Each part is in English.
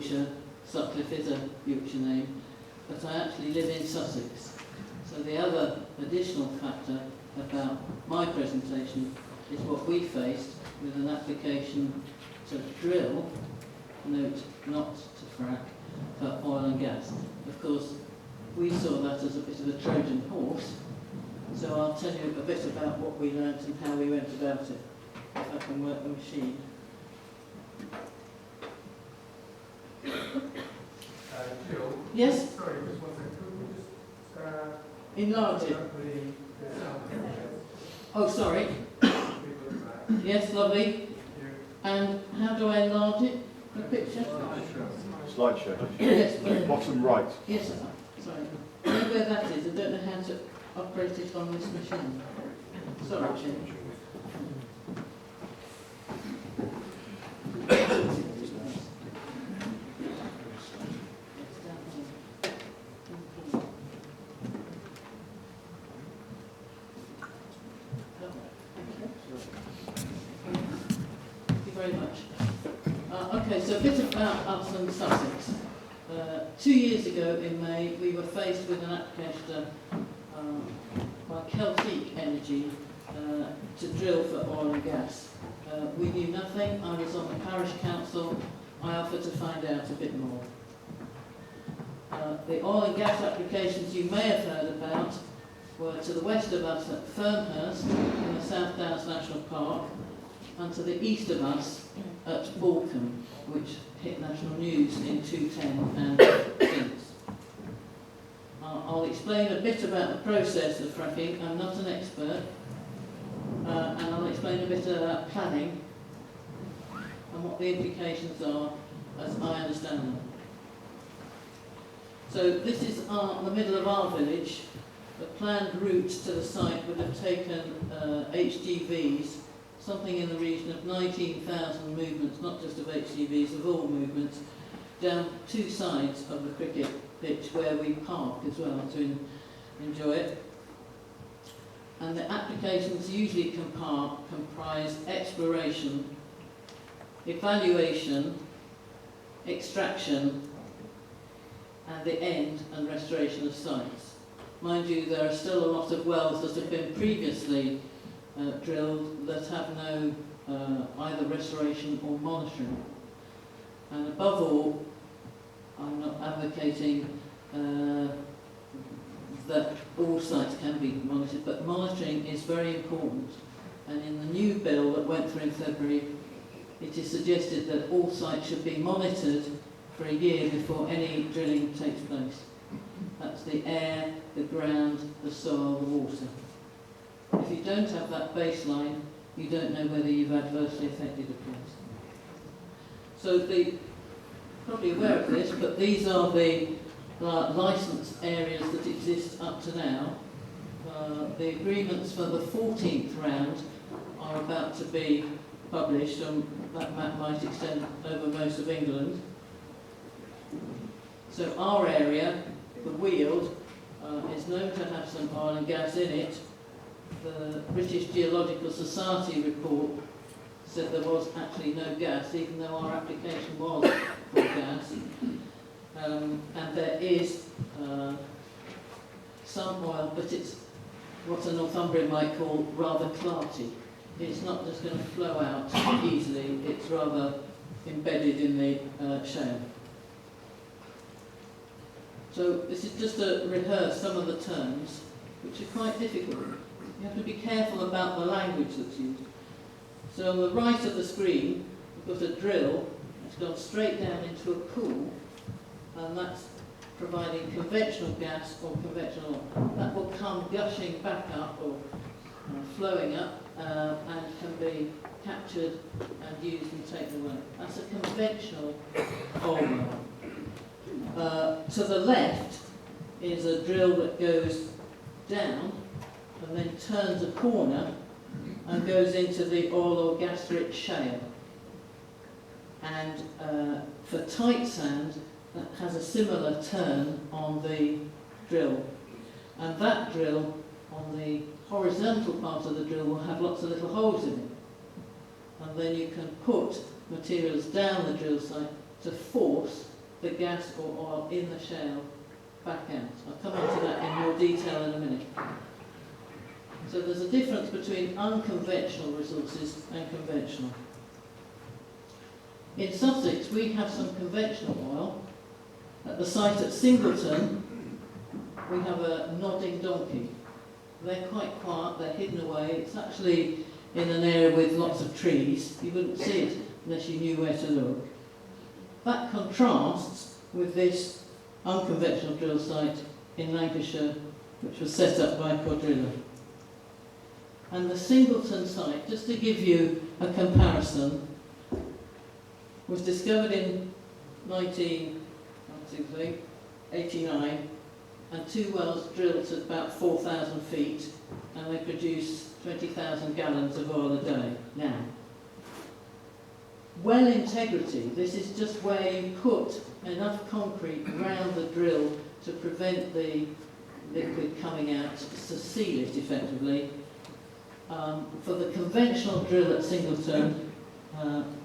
Yorkshire. Sutcliffe is a Yorkshire name, but I actually live in Sussex. So the other additional factor about my presentation is what we faced with an application to drill, note not to frack, for oil and gas. Of course, we saw that as a bit of a Trojan horse, so I'll tell you a bit about what we learnt and how we went about it, if I can work the machine. Jill? Yes? Sorry, just one second. Could we just Enlarge it. the sound? Oh, sorry. Yes, lovely. And how do I enlarge it? The picture? Slideshow. Yes, Bottom right. yes, sorry. I know where that is. I don't know how to operate it on this machine. Sorry, Jim. Thank you very much. Okay, so a bit about us and Sussex. 2 years ago in May, we were faced with an application by Celtic Energy to drill for oil and gas. We knew nothing. I was on the parish council. I offered to find out a bit more. The oil and gas applications you may have heard about were to the west of us at Fernhurst in the South Downs National Park, and to the east of us at Balcombe, which hit national news in 2010 and since. I'll explain a bit about the process of fracking. I'm not an expert, and I'll explain a bit about planning and what the implications are as I understand them. So this is the middle of our village. The planned route to the site would have taken HGVs, something in the region of 19,000 movements, not just of HGVs, of all movements, down two sides of the cricket pitch where we park as well to enjoy it. And the applications usually comprise exploration, evaluation, extraction, and the end and restoration of sites. Mind you, there are still a lot of wells that have been previously drilled that have no either restoration or monitoring. And above all, I'm not advocating that all sites can be monitored, but monitoring is very important. And in the new bill that went through in February, it is suggested that all sites should be monitored for a year before any drilling takes place. That's the air, the ground, the soil, the water. If you don't have that baseline, you don't know whether you've adversely affected a place. So probably aware of this, but these are the licensed areas that exist up to now. The agreements for the 14th round are about to be published, and that map might extend over most of England. So our area, the Weald, is known to have some oil and gas in it. The British Geological Society report said there was actually no gas, even though our application was for gas. And there is some oil, but it's what a Northumbrian might call rather clarty. It's not just going to flow out easily, it's rather embedded in the shale. So this is just to rehearse some of the terms, which are quite difficult. You have to be careful about the language that's used. So on the right of the screen, we've got a drill. It's gone straight down into a pool, and that's providing conventional gas or conventional oil. That will come gushing back up or flowing up and can be captured and used and taken away. That's a conventional oil well. To the left is a drill that goes down and then turns a corner and goes into the oil or gas-rich shale. And for tight sand, that has a similar turn on the drill. And that drill, on the horizontal part of the drill, will have lots of little holes in it. And then you can put materials down the drill site to force the gas or oil in the shale back out. I'll come on to that in more detail in a minute. So there's a difference between unconventional resources and conventional. In Sussex, we have some conventional oil. At the site at Singleton, we have a nodding donkey. They're quite quiet, they're hidden away. It's actually in an area with lots of trees. You wouldn't see it unless you knew where to look. That contrasts with this unconventional drill site in Lancashire, which was set up by a quadrilla. And the Singleton site, just to give you a comparison, was discovered in 1989, and 2 wells drilled at about 4,000 feet, and they produce 20,000 gallons of oil a day now. Well integrity, this is just where you put enough concrete around the drill to prevent the liquid coming out, to seal it effectively. For the conventional drill at Singleton,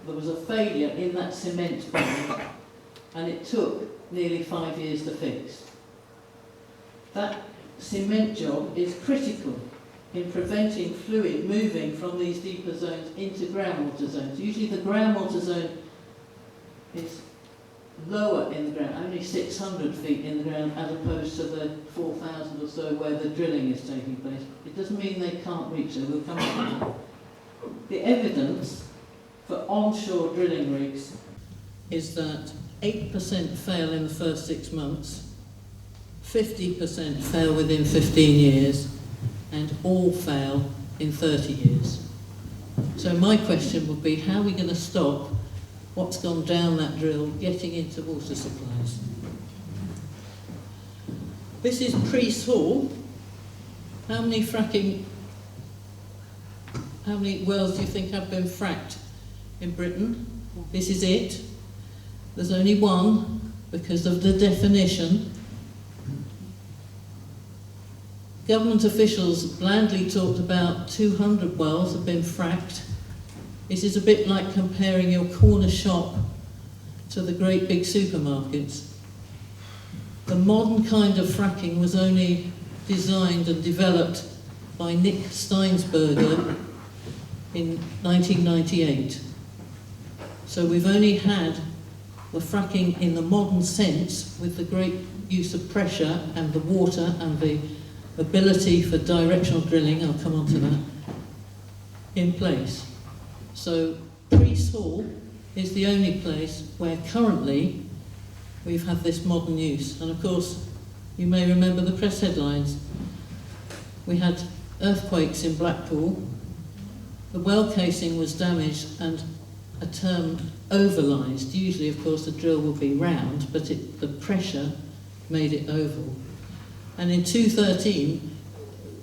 there was a failure in that cement bond, and it took nearly 5 years to fix. That cement job is critical in preventing fluid moving from these deeper zones into groundwater zones. Usually the groundwater zone is lower in the ground, only 600 feet in the ground, as opposed to the 4,000 or so where the drilling is taking place. It doesn't mean they can't reach it, we'll come to that. The evidence for onshore drilling rigs is that 8% fail in the first 6 months, 50% fail within 15 years, and all fail in 30 years. So my question would be, how are we going to stop what's gone down that drill getting into water supplies? This is Priest Hall. How many wells do you think have been fracked in Britain? This is it. There's only one because of the definition. Government officials blandly talked about 200 wells have been fracked. This is a bit like comparing your corner shop to the great big supermarkets. The modern kind of fracking was only designed and developed by Nick Steinsberger in 1998. So we've only had the fracking in the modern sense, with the great use of pressure and the water and the ability for directional drilling, I'll come on to that, in place. So Priest Hall is the only place where currently we've had this modern use. And of course, you may remember the press headlines. We had earthquakes in Blackpool, the well casing was damaged and a term ovalized. Usually, of course, the drill will be round, but the pressure made it oval. And in 2013,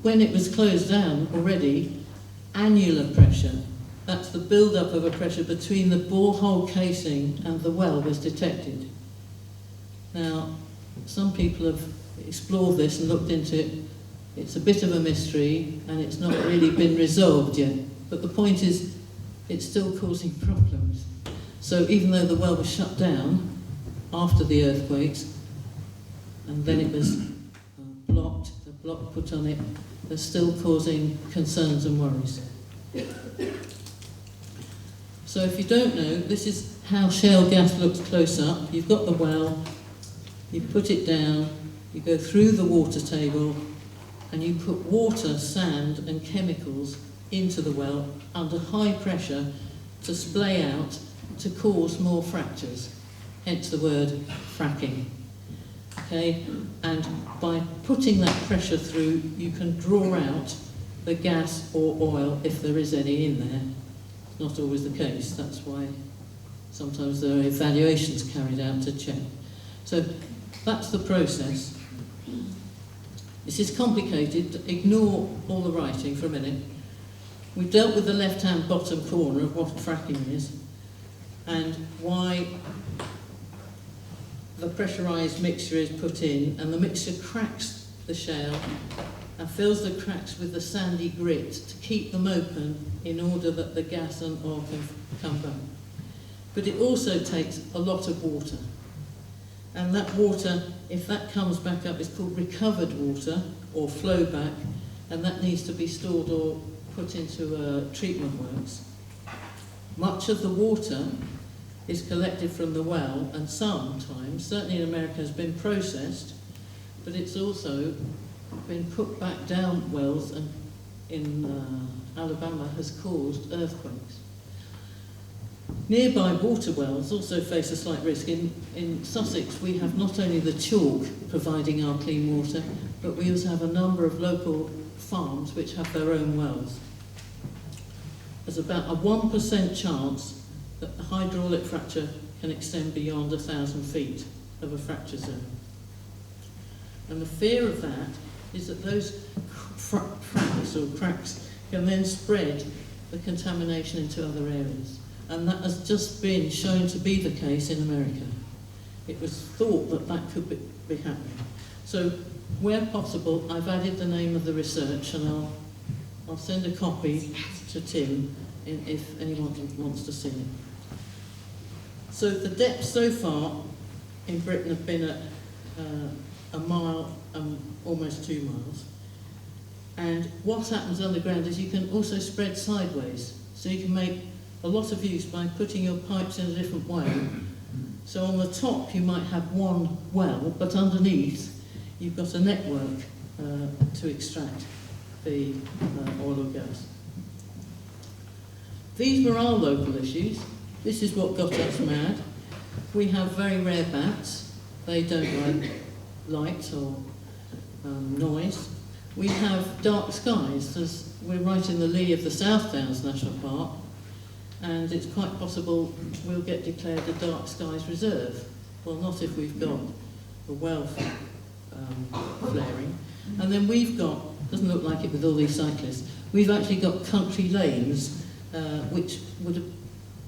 when it was closed down already, annular pressure, that's the build-up of a pressure between the borehole casing and the well, was detected. Now, some people have explored this and looked into it. It's a bit of a mystery, and it's not really been resolved yet. But the point is, it's still causing problems. So even though the well was shut down after the earthquakes, and then it was blocked, the block put on it, they're still causing concerns and worries. So if you don't know, this is how shale gas looks close up. You've got the well, you put it down, you go through the water table, and you put water, sand and chemicals into the well under high pressure to splay out to cause more fractures, hence the word fracking. Okay? And by putting that pressure through, you can draw out the gas or oil if there is any in there. It's not always the case, that's why sometimes there are evaluations carried out to check. So that's the process. This is complicated, ignore all the writing for a minute. We've dealt with the left-hand bottom corner of what fracking is and why the pressurised mixture is put in, and the mixture cracks the shale and fills the cracks with the sandy grit to keep them open in order that the gas and oil can come back. But it also takes a lot of water. And that water, if that comes back up, it's called recovered water or flow back, and that needs to be stored or put into treatment works. Much of the water is collected from the well, and sometimes, certainly in America, has been processed, but it's also been put back down wells, and in Alabama has caused earthquakes. Nearby water wells also face a slight risk. In Sussex, we have not only the chalk providing our clean water, but we also have a number of local farms which have their own wells. There's about a 1% chance that a hydraulic fracture can extend beyond 1,000 feet of a fracture zone. And the fear of that is that those fracks or cracks can then spread the contamination into other areas. And that has just been shown to be the case in America. It was thought that that could be happening. So, where possible, I've added the name of the research, and I'll send a copy to Tim if anyone wants to see it. So the depths so far in Britain have been at a mile and almost 2 miles. And what happens underground is you can also spread sideways. So you can make a lot of use by putting your pipes in a different way. So on the top you might have one well, but underneath you've got a network to extract the oil or gas. These were our local issues. This is what got us mad. We have very rare bats. They don't like light or noise. We have dark skies. We're right in the lee of the South Downs National Park, and it's quite possible we'll get declared a dark skies reserve. Well, not if we've got a well flaring. And then we've got, doesn't look like it with all these cyclists, we've actually got country lanes which would have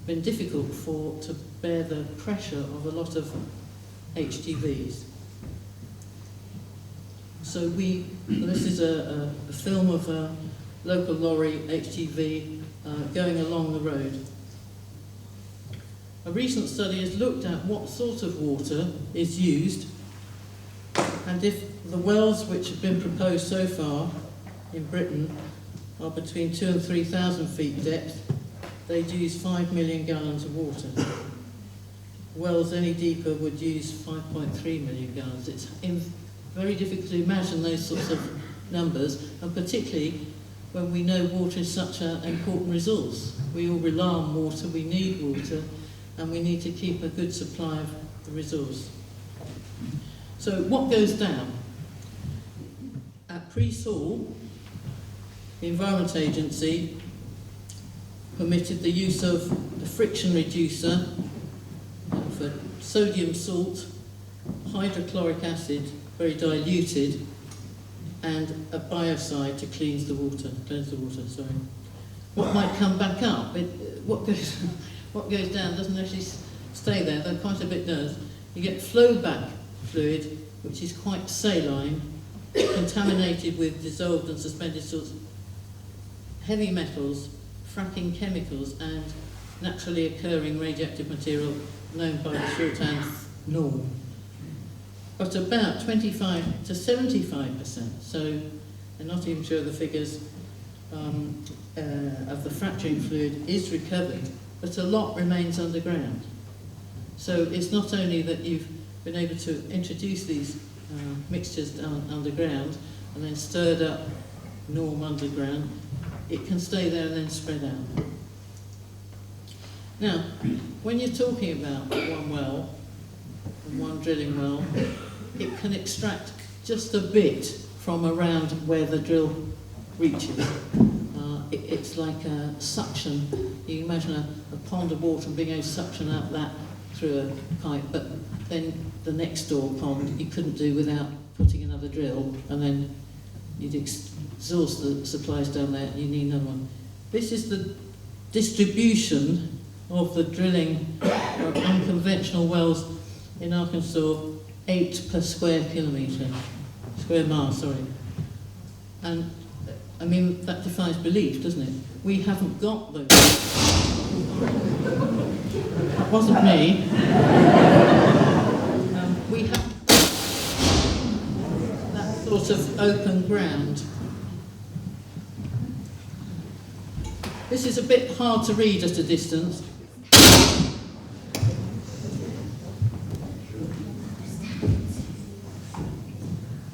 been difficult to bear the pressure of a lot of HGVs. So this is a film of a local lorry HGV going along the road. A recent study has looked at what sort of water is used, and if the wells which have been proposed so far in Britain are between 2,000 and 3,000 feet depth, they'd use 5 million gallons of water. Wells any deeper would use 5.3 million gallons. It's very difficult to imagine those sorts of numbers, and particularly when we know water is such an important resource. We all rely on water, we need water, and we need to keep a good supply of the resource. So what goes down? At pre-Saul, the Environment Agency permitted the use of a friction reducer for sodium salt, hydrochloric acid, very diluted, and a biocide to cleanse the water. What might come back up? What goes down doesn't actually stay there, though quite a bit does. You get flow-back fluid, which is quite saline, contaminated with dissolved and suspended salts, heavy metals, fracking chemicals, and naturally occurring radioactive material known by the shorthand NORM. But about 25 to 75%, so I'm not even sure the figures of the fracturing fluid is recovered, but a lot remains underground. So it's not only that you've been able to introduce these mixtures down underground and then stirred up NORM underground, it can stay there and then spread out. Now, when you're talking about one well, and one drilling well, it can extract just a bit from around where the drill reaches. It's like a suction. You can imagine a pond of water and being able to suction out that through a pipe, but then the next door pond you couldn't do without putting another drill, and then you'd exhaust the supplies down there and you need another one. This is the distribution of the drilling of unconventional wells in Arkansas, 8 per square mile, sorry. And I mean, that defies belief, doesn't it? We haven't got those. That wasn't me. we have that sort of open ground. This is a bit hard to read at a distance.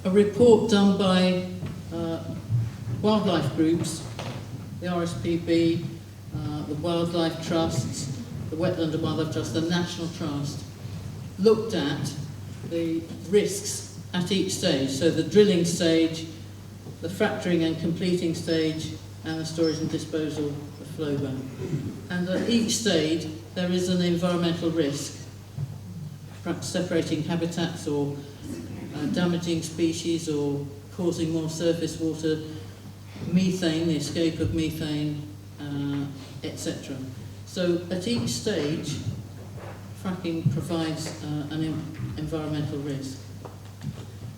A report done by wildlife groups, the RSPB, the Wildlife Trusts, the Wetland and Wildlife Trust, the National Trust, looked at the risks at each stage. So the drilling stage, the fracturing and completing stage, and the storage and disposal of flow back. And at each stage there is an environmental risk, perhaps separating habitats or damaging species or causing more surface water, methane, the escape of methane, etc. So at each stage, fracking provides an environmental risk.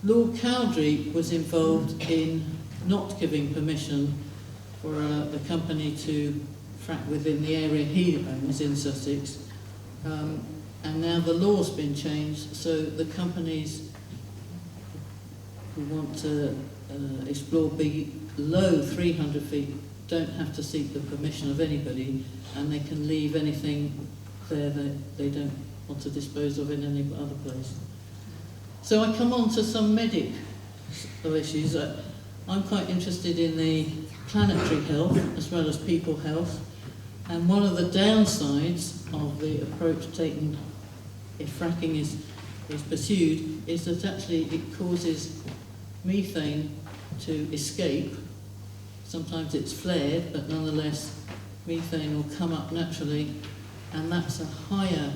Lord Cowdrey was involved in not giving permission for the company to frack within the area he owns in Sussex, and now the law's been changed, so the companies who want to explore below 300 feet don't have to seek the permission of anybody, and they can leave anything there that they don't want to dispose of in any other place. So I come on to some medical issues. I'm quite interested in the planetary health as well as people health, and one of the downsides of the approach taken if fracking is pursued is that actually it causes methane to escape. Sometimes it's flared, but nonetheless methane will come up naturally, and that's a higher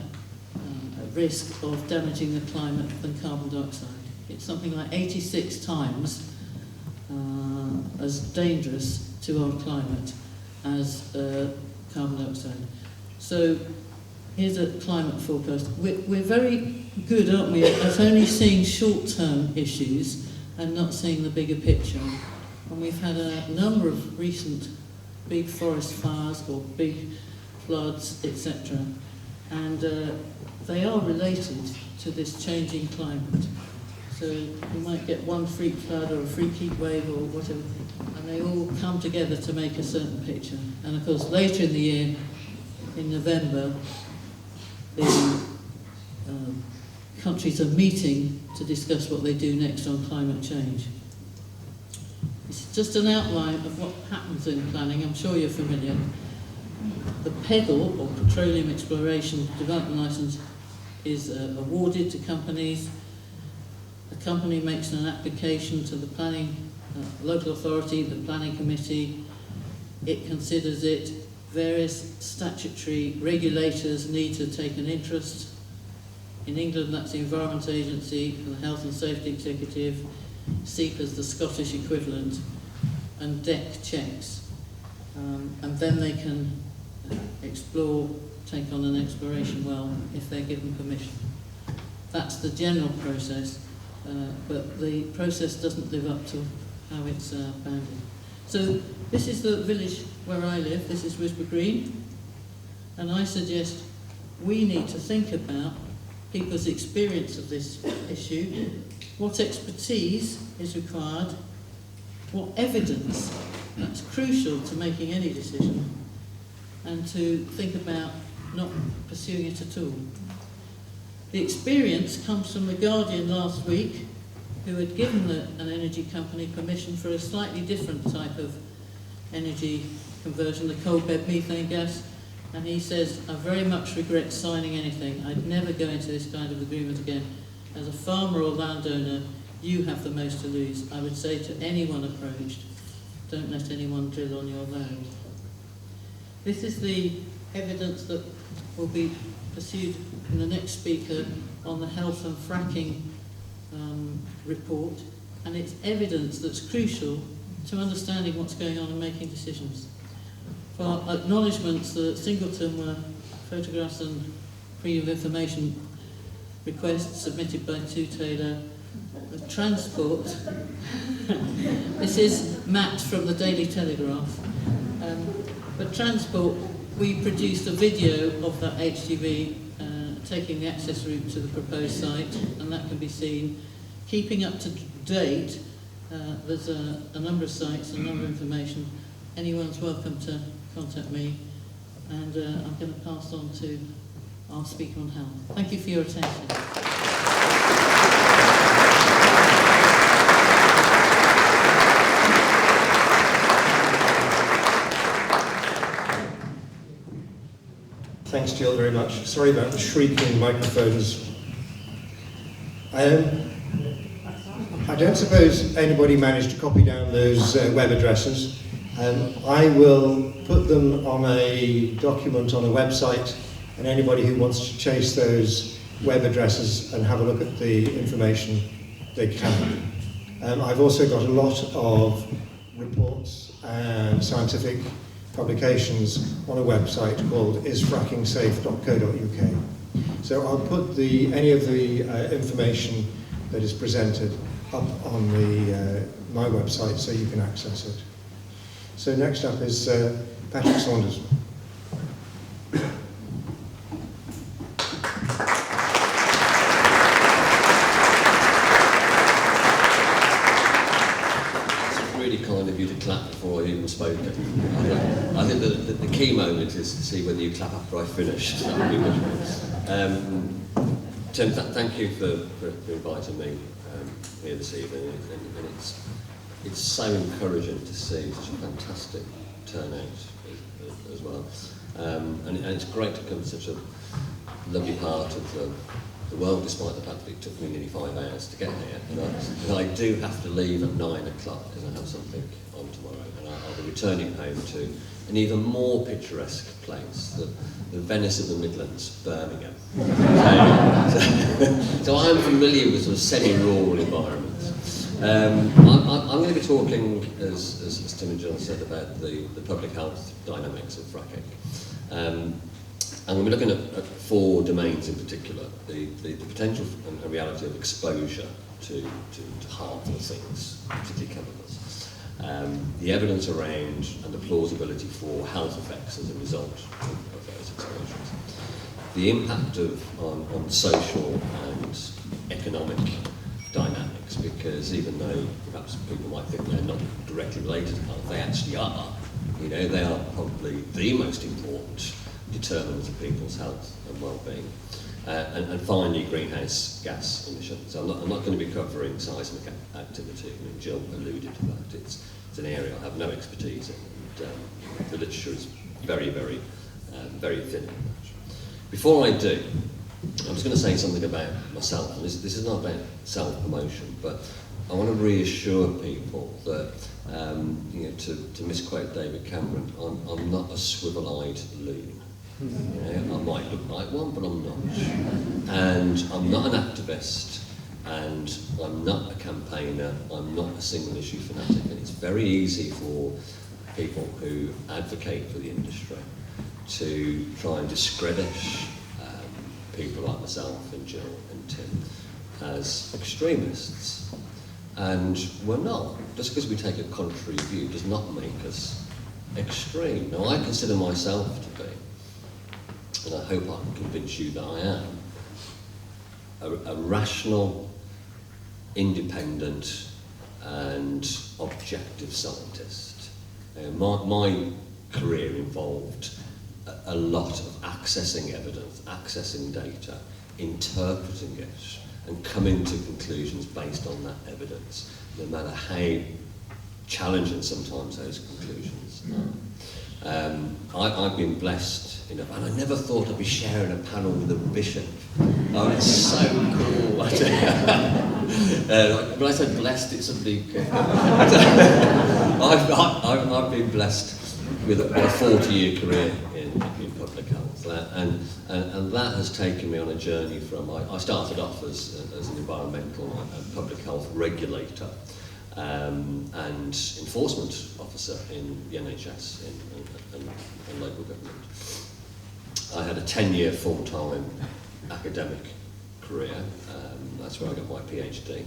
risk of damaging the climate than carbon dioxide. It's something like 86 times as dangerous to our climate as carbon dioxide. So here's a climate forecast. We're very good, aren't we, at only seeing short-term issues and not seeing the bigger picture. And we've had a number of recent big forest fires or big floods, etc. And they are related to this changing climate. So you might get one freak flood or a freak heat wave or whatever, and they all come together to make a certain picture. And of course, later in the year, in November, the countries are meeting to discuss what they do next on climate change. It's just an outline of what happens in planning. I'm sure you're familiar. The PEDAL, or Petroleum Exploration Development Licence, is awarded to companies. The company makes an application to the planning local authority, the planning committee. It considers it. Various statutory regulators need to take an interest. In England, that's the Environment Agency, the Health and Safety Executive, SEPA's the Scottish equivalent, and DEC checks. And then they can explore, take on an exploration well if they're given permission. That's the general process, but the process doesn't live up to how it's bounded. So this is the village where I live, this is Wisborough Green, and I suggest we need to think about people's experience of this issue, what expertise is required, what evidence, that's crucial to making any decision, and to think about not pursuing it at all. The experience comes from The Guardian last week, who had given an energy company permission for a slightly different type of energy conversion, the coal bed methane gas, and he says, I very much regret signing anything. I'd never go into this kind of agreement again. As a farmer or landowner, you have the most to lose. I would say to anyone approached, don't let anyone drill on your land. This is the evidence that will be pursued in the next speaker on the health and fracking report, and it's evidence that's crucial to understanding what's going on and making decisions. For acknowledgements, the Singleton were photographs and freedom of information requests submitted by Two Taylor. The transport, this is Matt from the Daily Telegraph. But transport, we produced a video of that HGV taking the access route to the proposed site, and that can be seen. Keeping up to date, there's a number of sites, a number of information. Anyone's welcome to contact me, and I'm going to pass on to our speaker on health. Thank you for your attention. Thanks, Jill, very much. Sorry about the shrieking microphones. I don't suppose anybody managed to copy down those web addresses. I will put them on a document on a website, and anybody who wants to chase those web addresses and have a look at the information, they can. I've also got a lot of reports and scientific publications on a website called isfrackingsafe.co.uk. So I'll put any of the information that is presented up on my website so you can access it. So next up is Patrick Saunders. Kind of you to clap before I even spoke. I think the key moment is to see whether you clap after I finished. That would be much Tim, thank you for inviting me here this evening, and it's so encouraging to see such a fantastic turnout as well, and it's great to come to such a lovely part of the world, despite the fact that it took me nearly 5 hours to get here. And I do have to leave at 9 o'clock because I have something on tomorrow, and I'll be returning home to an even more picturesque place, the Venice of the Midlands, Birmingham. So I'm familiar with sort of semi-rural environments. I'm going to be talking, as Tim and Jill said, about the public health dynamics of fracking. And we're looking at 4 domains in particular: the potential and reality of exposure to harmful things, particularly chemicals, the evidence around and the plausibility for health effects as a result of those exposures, the impact on social and economic dynamics, because even though perhaps people might think they're not directly related to health, they actually are. You know, they are probably the most important determinants of people's health and well-being. And finally, greenhouse gas emissions. I'm not going to be covering seismic activity. I mean, Jill alluded to that. It's an area I have no expertise in, and the literature is very, very, very thin on that. Before I do, I'm just going to say something about myself. And this is not about self-promotion, but I want to reassure people that, to misquote David Cameron, I'm not a swivel-eyed loon. You know, I might look like one, but I'm not. And I'm not an activist, and I'm not a campaigner, I'm not a single issue fanatic, and it's very easy for people who advocate for the industry to try and discredit people like myself and Jill and Tim as extremists. And we're not. Just because we take a contrary view does not make us extreme. Now, I consider myself to be, and I hope I can convince you that I am, a rational, independent and objective scientist. My career involved a lot of accessing evidence, accessing data, interpreting it, and coming to conclusions based on that evidence, no matter how challenging sometimes those conclusions are. I've been blessed enough, and I never thought I'd be sharing a panel with a bishop. Oh, it's so cool. When I say blessed, it's a big... I've been blessed with a 40-year career in public health, and that has taken me on a journey from... I started off as an environmental and public health regulator and enforcement officer in the NHS and local government. I had a 10-year full-time academic career. That's where I got my PhD.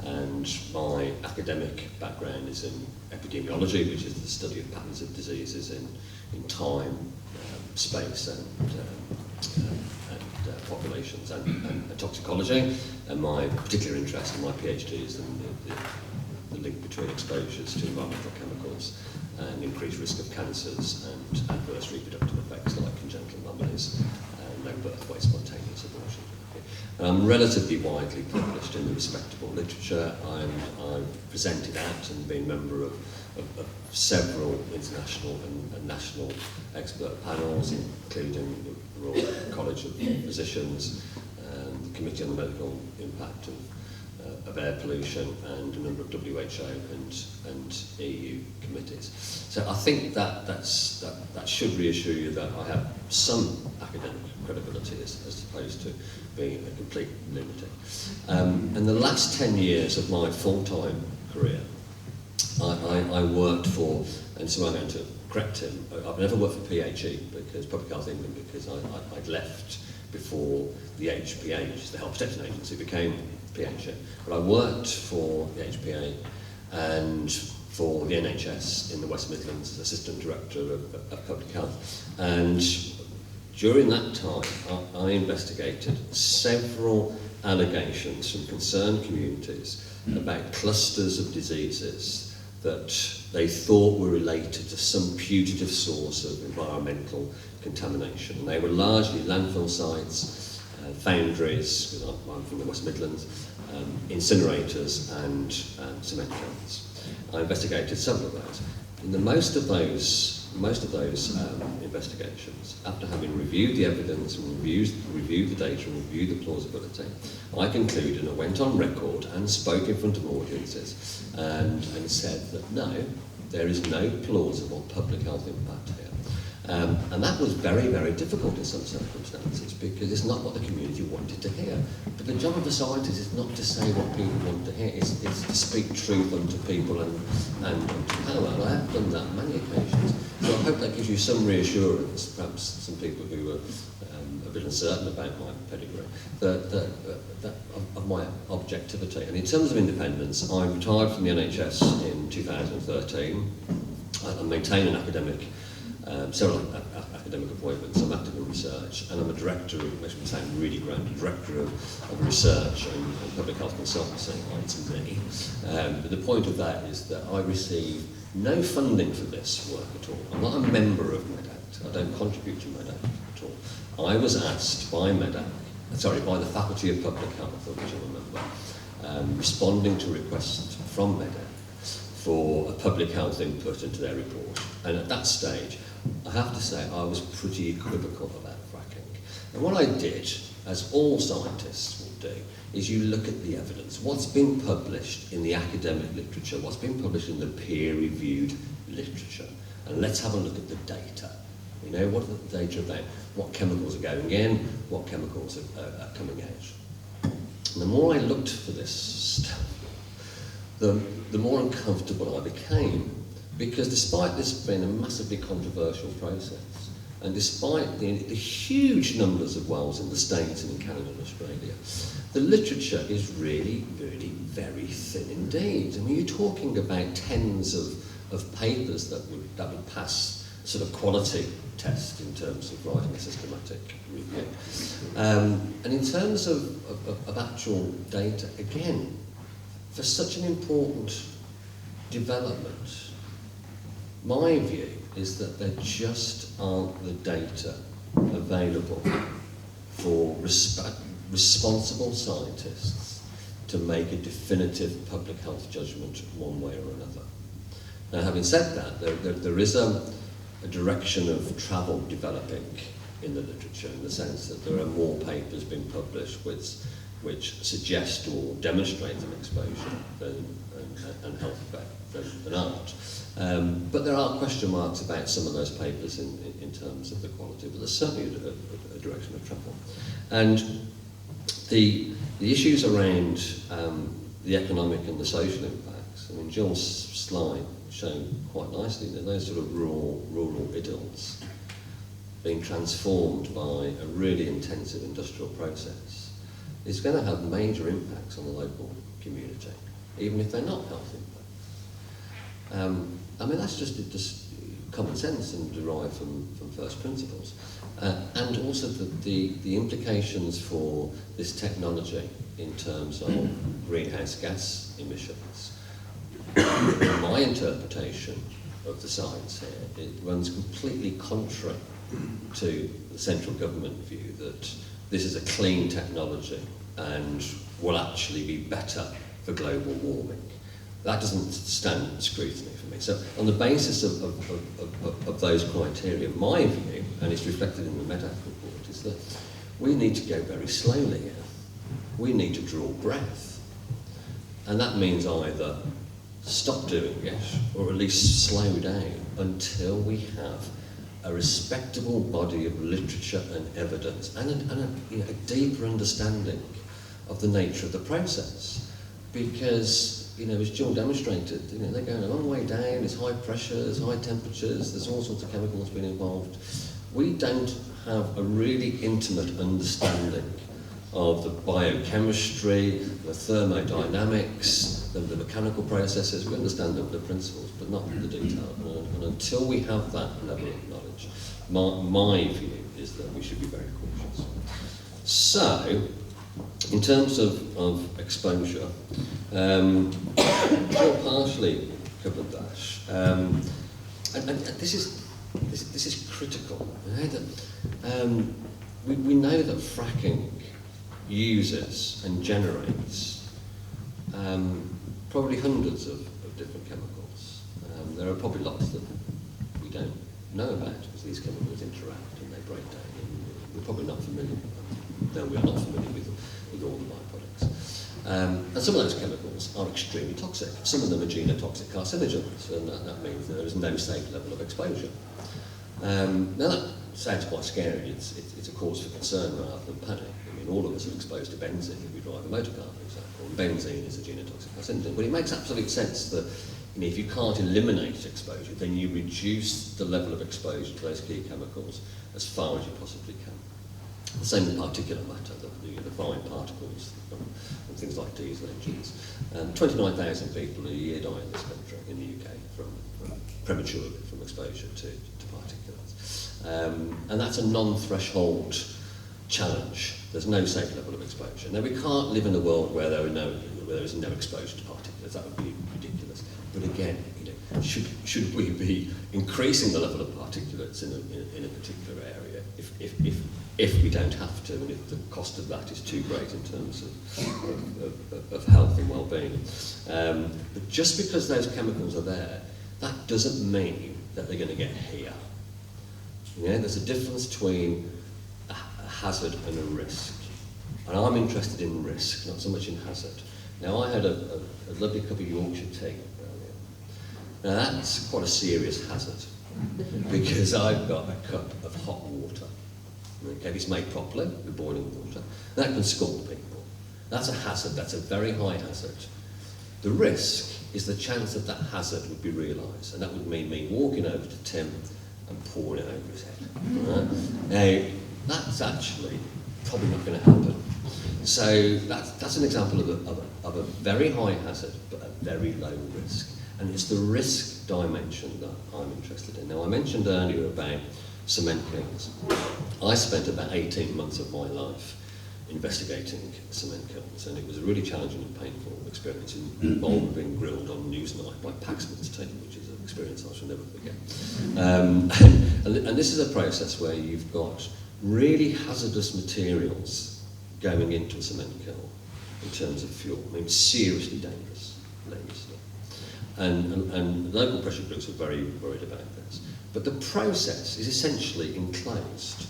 And my academic background is in epidemiology, which is the study of patterns of diseases in time, space, and populations and toxicology, and my particular interest in my PhD is the link between exposures to environmental chemicals and increased risk of cancers and adverse reproductive effects like congenital anomalies and no birth, weight, spontaneous abortion. And I'm relatively widely published in the respectable literature. I've presented at and been a member of several international and national expert panels, including the Royal College of Physicians, the Committee on the Medical Impact of Air Pollution, and a number of WHO and EU committees. So I think that should reassure you that I have some academic credibility as opposed to being a complete lunatic. And the last 10 years of my full-time career, I worked for, and so I'm going to correct him, I've never worked for PHE, because Public Health England, because I'd left before the HPA, which is the Health Protection Agency, became PHE. But I worked for the HPA and for the NHS in the West Midlands as Assistant Director of Public Health. And during that time, I investigated several allegations from concerned communities about clusters of diseases that they thought were related to some putative source of environmental contamination. And they were largely landfill sites, foundries, because I'm from the West Midlands, incinerators and cement plants. I investigated several of those. In most of those investigations, after having reviewed the evidence and reviewed the data and reviewed the plausibility, I concluded, and I went on record and spoke in front of audiences and said that no, there is no plausible public health impact here. And that was very, very difficult in some circumstances, because it's not what the community wanted to hear. But the job of a scientist is not to say what people want to hear, it's to speak truth unto people and to power. And I have done that many occasions. So I hope that gives you some reassurance, perhaps some people who are a bit uncertain about my pedigree, of my objectivity. And in terms of independence, I retired from the NHS in 2013. I maintain an academic several academic appointments. I'm active in research, and I'm a director of, which would sound really grand, director of research and public health consultancy, it's me. But the point of that is that I receive no funding for this work at all. I'm not a member of MEDACT. I don't contribute to MEDACT at all. I was asked by by the Faculty of Public Health, of which I'm a member, responding to requests from MEDACT for a public health input into their report. And at that stage, I have to say I was pretty equivocal about fracking. And what I did, as all scientists will do, is you look at the evidence. What's been published in the academic literature, what's been published in the peer-reviewed literature, and let's have a look at the data. You know, what are the data about? What chemicals are going in, what chemicals are coming out. And the more I looked for this stuff, the more uncomfortable I became. Because despite this being a massively controversial process, and despite the huge numbers of wells in the States and in Canada and Australia, the literature is really, really very thin indeed. I mean, you're talking about tens of papers that would pass sort of quality test in terms of writing a systematic review. And in terms of actual data, again, for such an important development, my view is that there just aren't the data available for responsible scientists to make a definitive public health judgment one way or another. Now, having said that, there is a direction of travel developing in the literature, in the sense that there are more papers being published which suggest or demonstrate an exposure and health effect than aren't. But there are question marks about some of those papers in terms of the quality, but there's certainly a direction of travel. And the issues around the economic and the social impacts, I mean, Jill's slide showed quite nicely that those sort of rural idylls being transformed by a really intensive industrial process is going to have major impacts on the local community, even if they're not health impacts. I mean, that's just common sense and derived from first principles. And also the implications for this technology in terms of greenhouse gas emissions. My interpretation of the science here, it runs completely contrary to the central government view that this is a clean technology and will actually be better for global warming. That doesn't stand scrutiny for me. So on the basis of those criteria, my view, and it's reflected in the MEDAC report, is that we need to go very slowly here. We need to draw breath. And that means either stop doing it, or at least slow down until we have a respectable body of literature and evidence and a deeper understanding of the nature of the process. Because, as Jill demonstrated, they're going a long way down, there's high pressures, high temperatures, there's all sorts of chemicals being involved. We don't have a really intimate understanding of the biochemistry, the thermodynamics, the mechanical processes. We understand the principles, but not the detail. And until we have that level of knowledge, my view is that we should be very cautious. So, in terms of exposure, Jill partially covered that, and this is critical. We know that fracking uses and generates probably hundreds of different chemicals. There are probably lots that we don't know about because these chemicals interact and they break down. And we're probably not familiar with them. No, we are not familiar with all the byproducts. And some of those chemicals are extremely toxic. Some of them are genotoxic carcinogens, and that means there is no safe level of exposure. Now that sounds quite scary. It's a cause for concern rather than panic. I mean, all of us are exposed to benzene if we drive a motor car, for example. And benzene is a genotoxic carcinogen. But it makes absolute sense that if you can't eliminate exposure, then you reduce the level of exposure to those key chemicals as far as you possibly can. The same with particulate matter, the fine particles from things like diesel engines. 29,000 people a year die in this country, in the UK, from prematurely from exposure to particulates. And that's a non-threshold challenge. There's no safe level of exposure. Now, we can't live in a world where there is no exposure to particulates. That would be ridiculous. But again, should we be increasing the level of particulates in a particular area if we don't have to, and if the cost of that is too great in terms of health and well-being? But just because those chemicals are there, that doesn't mean that they're going to get here. There's a difference between a hazard and a risk. And I'm interested in risk, not so much in hazard. Now, I had a lovely cup of Yorkshire tea earlier. Now, that's quite a serious hazard, because I've got a cup of hot water. Okay, if it's made properly, with boiling water, that can scald people. That's a hazard, that's a very high hazard. The risk is the chance that that hazard would be realised, and that would mean me walking over to Tim and pouring it over his head. Right? Now, that's actually probably not going to happen. So that's an example of a very high hazard, but a very low risk. And it's the risk dimension that I'm interested in. Now, I mentioned earlier about cement kilns. I spent about 18 months of my life investigating cement kilns, and it was a really challenging and painful experience. It involved being grilled on Newsnight by Paxman's team, which is an experience I shall never forget. And this is a process where you've got really hazardous materials going into a cement kiln in terms of fuel. I mean, seriously dangerous. And local pressure groups are very worried about this. But the process is essentially enclosed,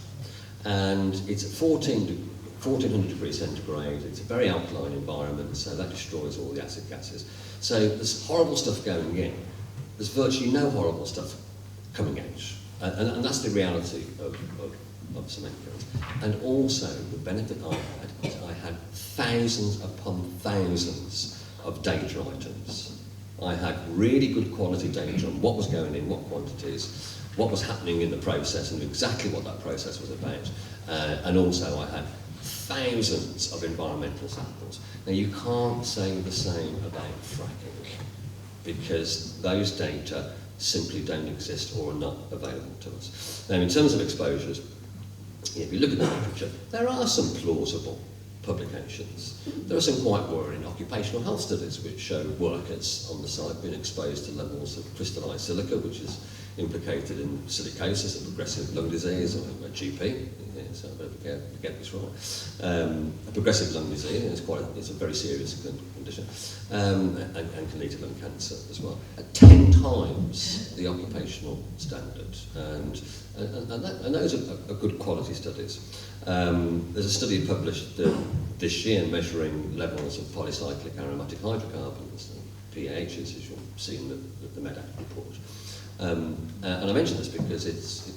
and it's at 1400 degrees centigrade. It's a very alkaline environment, so that destroys all the acid gases. So there's horrible stuff going in. There's virtually no horrible stuff coming out. And that's the reality of cement kilns. And also, the benefit I had is I had thousands upon thousands of data items. I had really good quality data on what was going in, what quantities, what was happening in the process, and exactly what that process was about. And also I had thousands of environmental samples. Now, you can't say the same about fracking, because those data simply don't exist or are not available to us. Now, in terms of exposures, if you look at the literature, there are some plausible publications. There are some quite worrying occupational health studies which show workers on the site being exposed to levels of crystallised silica, which is implicated in silicosis, a progressive lung disease, or a GP. Yeah, so I better get this right. A progressive lung disease it's a very serious condition, and can lead to lung cancer as well. At 10 times the occupational standard, and those are good quality studies. There's a study published this year measuring levels of polycyclic aromatic hydrocarbons, PAHs, as you'll see in the MEDAC report. And I mention this because it's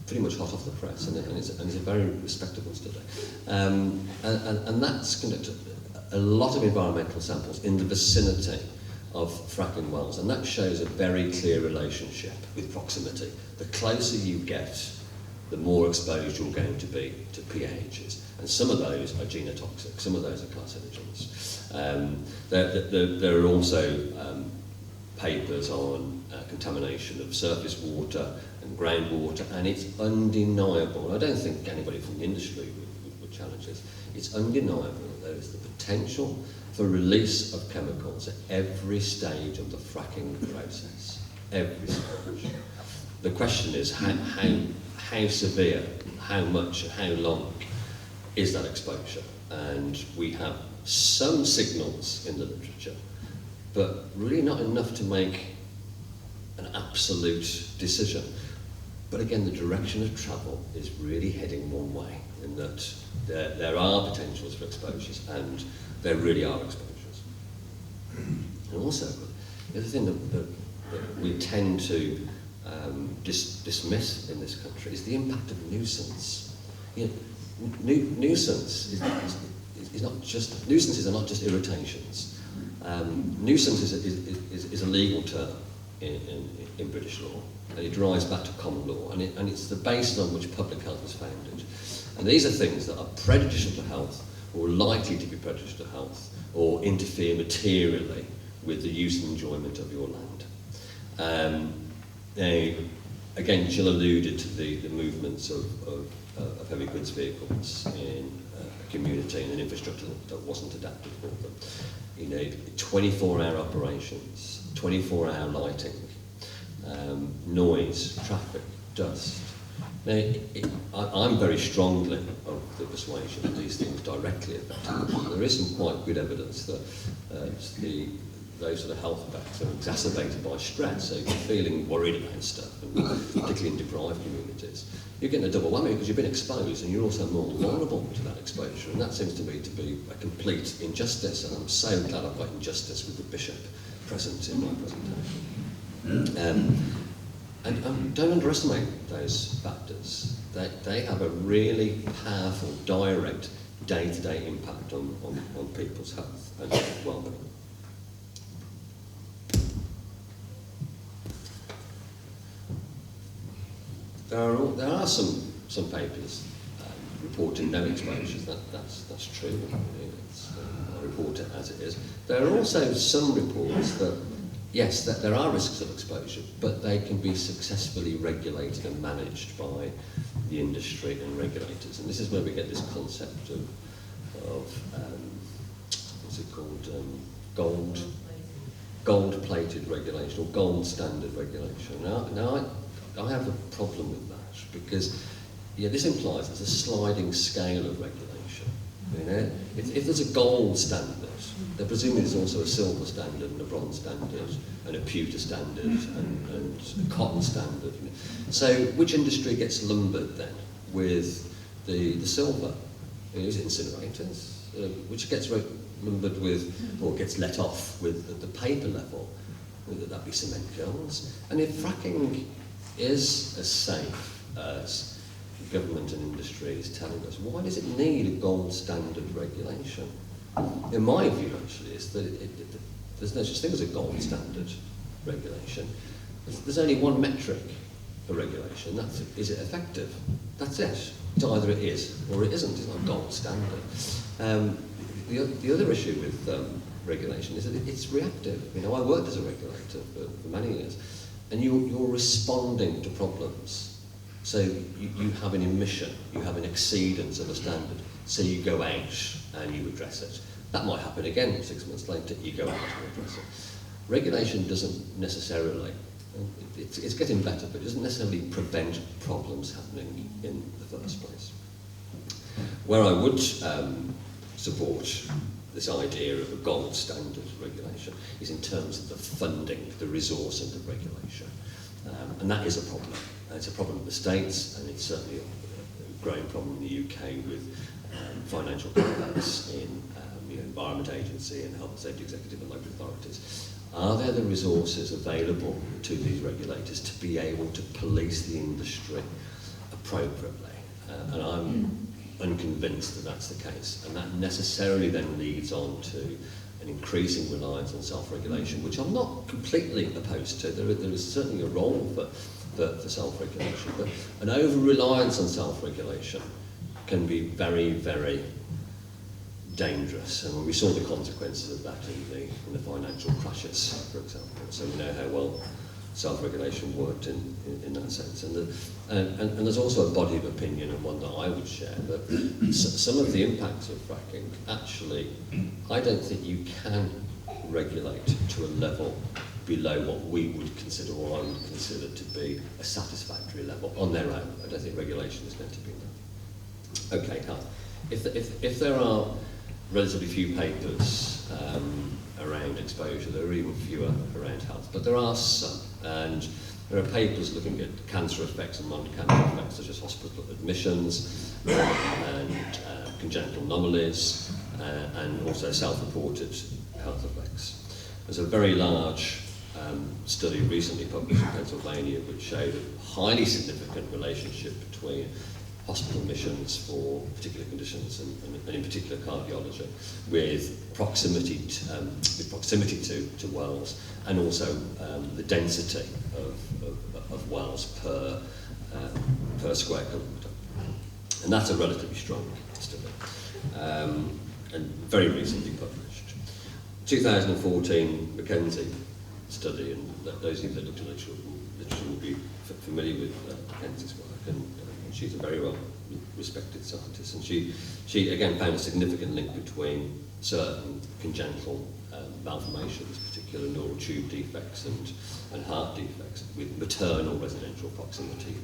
pretty much hot off the press, and it's a very respectable study. And that's conducted a lot of environmental samples in the vicinity of fracking wells, and that shows a very clear relationship with proximity. The closer you get, the more exposed you're going to be to PAHs. And some of those are genotoxic, some of those are carcinogens. There are also papers on contamination of surface water and groundwater, and it's undeniable, and I don't think anybody from the industry would challenge this, it's undeniable that there is the potential for release of chemicals at every stage of the fracking process. Every stage. The question is how severe, how much, how long is that exposure? And we have some signals in the literature, but really not enough to make an absolute decision. But again, the direction of travel is really heading one way, in that there are potentials for exposures, and there really are exposures. And also, the other thing that we tend to dismiss in this country is the impact of nuisance. You know, nuisance is not just nuisances are not just irritations. Nuisance is a legal term in British law, and it derives back to common law, and it's the basis on which public health is founded. And these are things that are prejudicial to health, or likely to be prejudicial to health, or interfere materially with the use and enjoyment of your land. Now, again, Jill alluded to the movements of heavy goods vehicles in a community and an infrastructure that wasn't adapted for them. You know, 24-hour operations, 24-hour lighting, noise, traffic, dust. Now, I'm very strongly of the persuasion that these things directly affect health. There is some quite good evidence that those sort of health effects are exacerbated by stress. So if you're feeling worried about stuff, and particularly in deprived communities, you're getting a double whammy because you've been exposed and you're also more vulnerable to that exposure. And that seems to me to be a complete injustice, and I'm so glad I've got injustice with the Bishop present in my presentation. And don't underestimate those factors. They have a really powerful, direct, day-to-day impact on people's health and well-being. There are some papers reporting no exposures. That's true. I report it as it is. There are also some reports that yes, that there are risks of exposure, but they can be successfully regulated and managed by the industry and regulators. And this is where we get this concept of what's it called? Gold-plated regulation, or gold standard regulation. Now I have a problem with that, because this implies there's a sliding scale of regulation. You know, if there's a gold standard, then presumably there's also a silver standard and a bronze standard and a pewter standard and a cotton standard. So which industry gets lumbered then with the silver? Is it incinerators? Which gets lumbered with, or gets let off with the paper level? Would that be cement kilns? And if fracking is as safe as government and industry is telling us, why does it need a gold standard regulation? In my view, actually, is that there's no such thing as a gold standard regulation. There's only one metric for regulation. That's it. Is it effective? That's it. It's either it is or it isn't. It's not a gold standard. The other issue with regulation is that it's reactive. You know, I worked as a regulator for many years, and you're responding to problems. So you have an emission, you have an exceedance of a standard, so you go out and you address it. That might happen again 6 months later, you go out and address it. Regulation doesn't necessarily, it's getting better, but it doesn't necessarily prevent problems happening in the first place. Where I would support this idea of a gold standard regulation is in terms of the funding, the resourcing of regulation. And that is a problem. It's a problem in the States, and it's certainly a growing problem in the UK with financial compacts in the Environment Agency and Health and Safety Executive and local authorities. Are there the resources available to these regulators to be able to police the industry appropriately? And I'm unconvinced that that's the case, and that necessarily then leads on to an increasing reliance on self-regulation, which I'm not completely opposed to. There is certainly a role for self-regulation, but an over-reliance on self-regulation can be very, very dangerous, and we saw the consequences of that in the financial crashes, for example. So we know how well self-regulation worked in that sense. And there's also a body of opinion, and one that I would share, that some of the impacts of fracking, actually, I don't think you can regulate to a level below what we would consider, or I would consider to be a satisfactory level on their own. I don't think regulation is going to be enough. Okay, health. If there are relatively few papers around exposure, there are even fewer around health, but there are some, and there are papers looking at cancer effects and non-cancer effects, such as hospital admissions and congenital anomalies, and also self-reported health effects. There's a very large study recently published in Pennsylvania which showed a highly significant relationship between hospital admissions for particular conditions, and in particular cardiology, with proximity to wells, and also the density of wells per square kilometre. And that's a relatively strong study, and very recently published. 2014 McKenzie study, and those of you that looked at literature will be familiar with McKenzie's work, and she's a very well respected scientist, and she again found a significant link between certain congenital malformations, particular neural tube defects and heart defects, with maternal residential proximity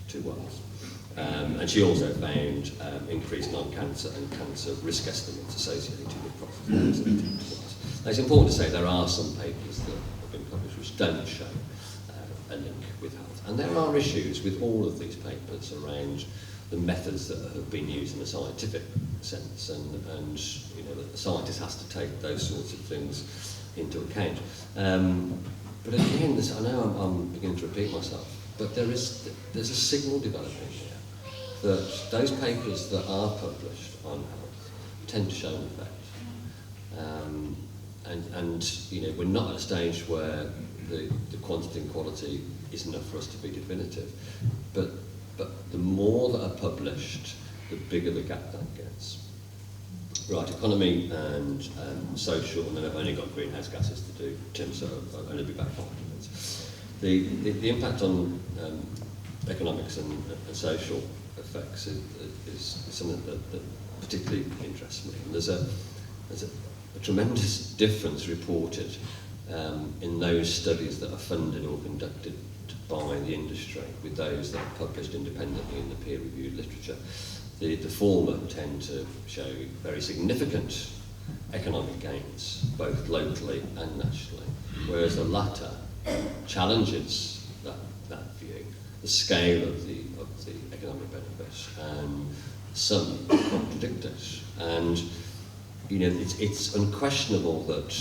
to wells. And she also found increased non-cancer and cancer risk estimates associated with proximity to wells. Now, it's important to say there are some papers that have been published which don't show a link with health. And there are issues with all of these papers around the methods that have been used in a scientific sense, and you know, the scientist has to take those sorts of things into account. But again, I know I'm beginning to repeat myself, but there's a signal developing here that those papers that are published on health tend to show an effect. And you know, we're not at a stage where the quantity and quality is enough for us to be definitive, but the more that are published, the bigger the gap that gets. Right, economy and social, and then I've only got greenhouse gases to do, Tim, so I'll only be back 5 minutes. The impact on economics and social effects is something that particularly interests me. And there's a tremendous difference reported in those studies that are funded or conducted by the industry with those that are published independently in the peer-reviewed literature. The former tend to show very significant economic gains, both locally and nationally, whereas the latter challenges that view, the scale of the economic benefit, and some contradict it. And you know, it's unquestionable that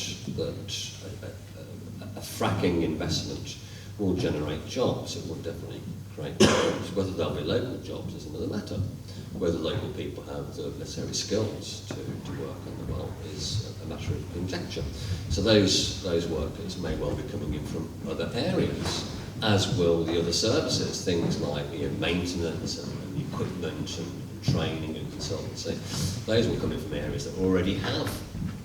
a fracking investment will generate jobs. It will definitely create jobs. Whether they'll be local jobs is another matter. Whether local people have the necessary skills to work on the well is a matter of conjecture. So those workers may well be coming in from other areas, as will the other services, things like maintenance and equipment and training and consultancy. Those will come in from areas that already have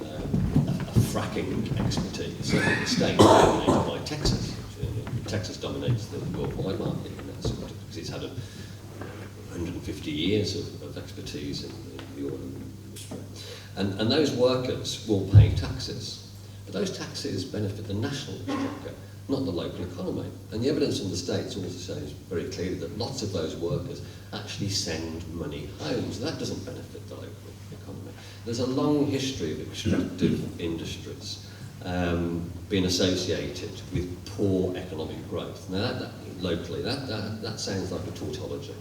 a fracking expertise. So the state dominated by Texas had 150 years of expertise in the oil industry. And those workers will pay taxes, but those taxes benefit the national exchequer, not the local economy. And the evidence from the States also shows very clearly that lots of those workers actually send money home, so that doesn't benefit the local economy. There's a long history of extractive industries being associated with poor economic growth. Now, locally, that sounds like a tautology,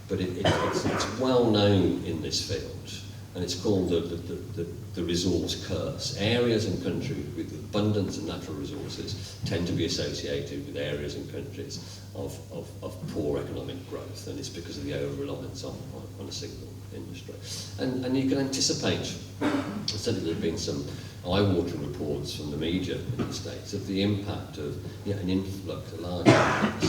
but it's well known in this field, and it's called the resource curse. Areas and countries with abundance of natural resources tend to be associated with areas and countries of poor economic growth, and it's because of the over-reliance on a single industry. And you can anticipate, certainly there have been some eye-watering reports from the media in the States of the impact of an influx, a large influx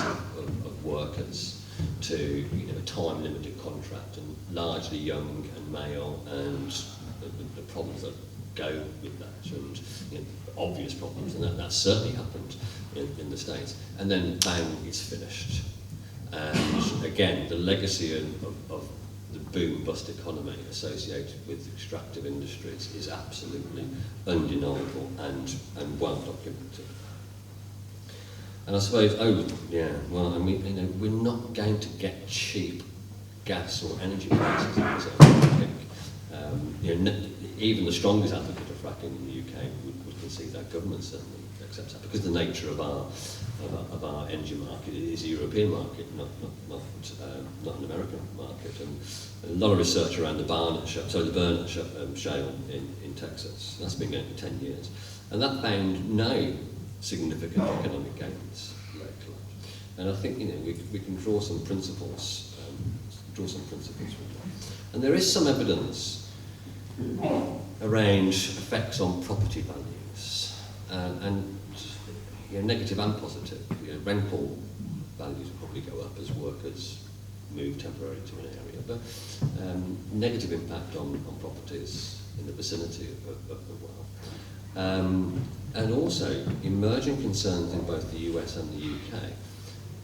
of workers to a time-limited contract, and largely young and male, and the problems that go with that, and obvious problems, and that's certainly happened in the States. And then bang, it's finished. And again, the legacy of the boom-bust economy associated with extractive industries is absolutely undeniable and well documented. And I suppose, we're not going to get cheap gas or energy prices. I think even the strongest advocate of fracking in the UK would concede that. Government certainly accepts that, because the nature of our energy market is a European market, not an American market. And a lot of research around the Barnett shale in Texas. That's been going for 10 years, and that found no significant economic gains locally. And I think we can draw some principles from that. And there is some evidence around effects on property values, and negative and positive. Rental values will probably go up as workers move temporarily to an area, but negative impact on properties in the vicinity of the well. And also emerging concerns in both the US and the UK,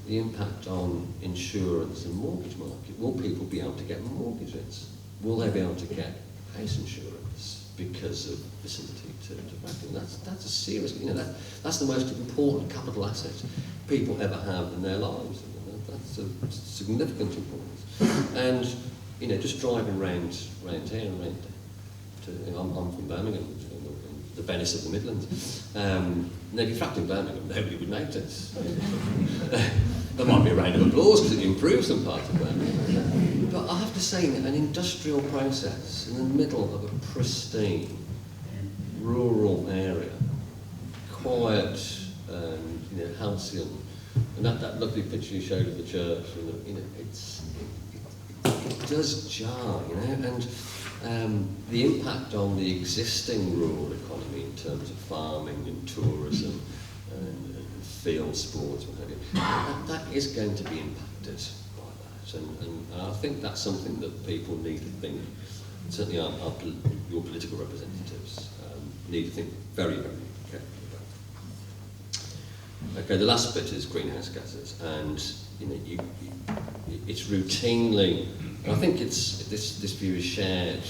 the impact on insurance and mortgage market. Will people be able to get mortgages? Will they be able to get house insurance because of vicinity to fracking? That's a serious, that's the most important capital asset people ever have in their lives. That's a significant importance. And just driving round here and round to, I'm from Birmingham, the Venice of the Midlands. If you fracked in Birmingham, nobody would notice. There might be a round of applause because it improves some parts of Birmingham. But I have to say, an industrial process in the middle of a pristine rural area, quiet and halcyon, and that lovely picture you showed of the church, it does jar, and the impact on the existing rural economy in terms of farming and tourism and field sports, what have you, that is going to be impacted by that. And I think that's something that people need to think, certainly your political representatives need to think very, very carefully about. Okay, the last bit is greenhouse gases, and it's routinely, and I think this view is shared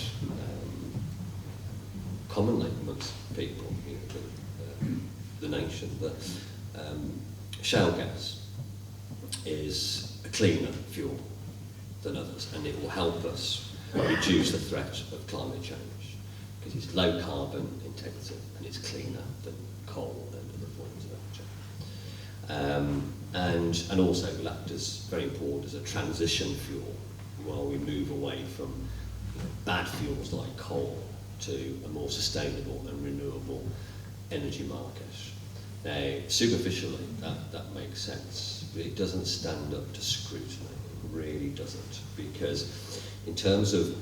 commonly amongst people, the nation, that shale gas is a cleaner fuel than others, and it will help us reduce the threat of climate change because it's low carbon intensive and it's cleaner than coal and other forms of energy. And also will act as very important as a transition fuel while we move away from bad fuels like coal to a more sustainable and renewable energy market. Now, superficially, that makes sense, but it doesn't stand up to scrutiny. It really doesn't, because in terms of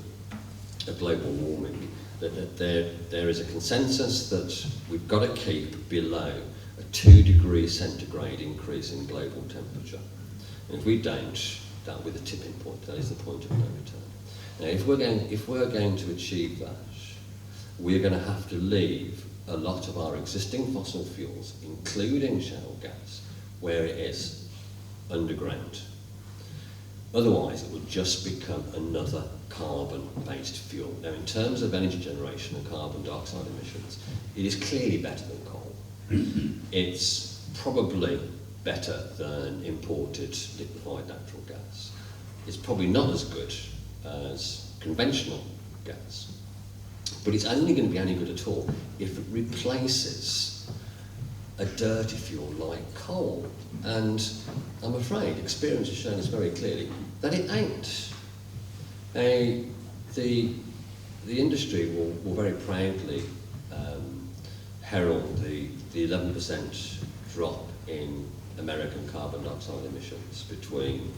global warming, that there is a consensus that we've got to keep below a 2 degrees centigrade increase in global temperature. And if we don't, that will be the tipping point. That is the point of no return. Now, if we're going to achieve that, we're going to have to leave a lot of our existing fossil fuels, including shale gas, where it is underground. Otherwise, it will just become another carbon-based fuel. Now, in terms of energy generation and carbon dioxide emissions, it is clearly better than coal. It's probably better than imported liquefied natural gas. It's probably not as good as conventional gas. But it's only going to be any good at all if it replaces a dirty fuel like coal. And I'm afraid experience has shown us very clearly that it ain't. The industry will very proudly herald the 11% drop in American carbon dioxide emissions between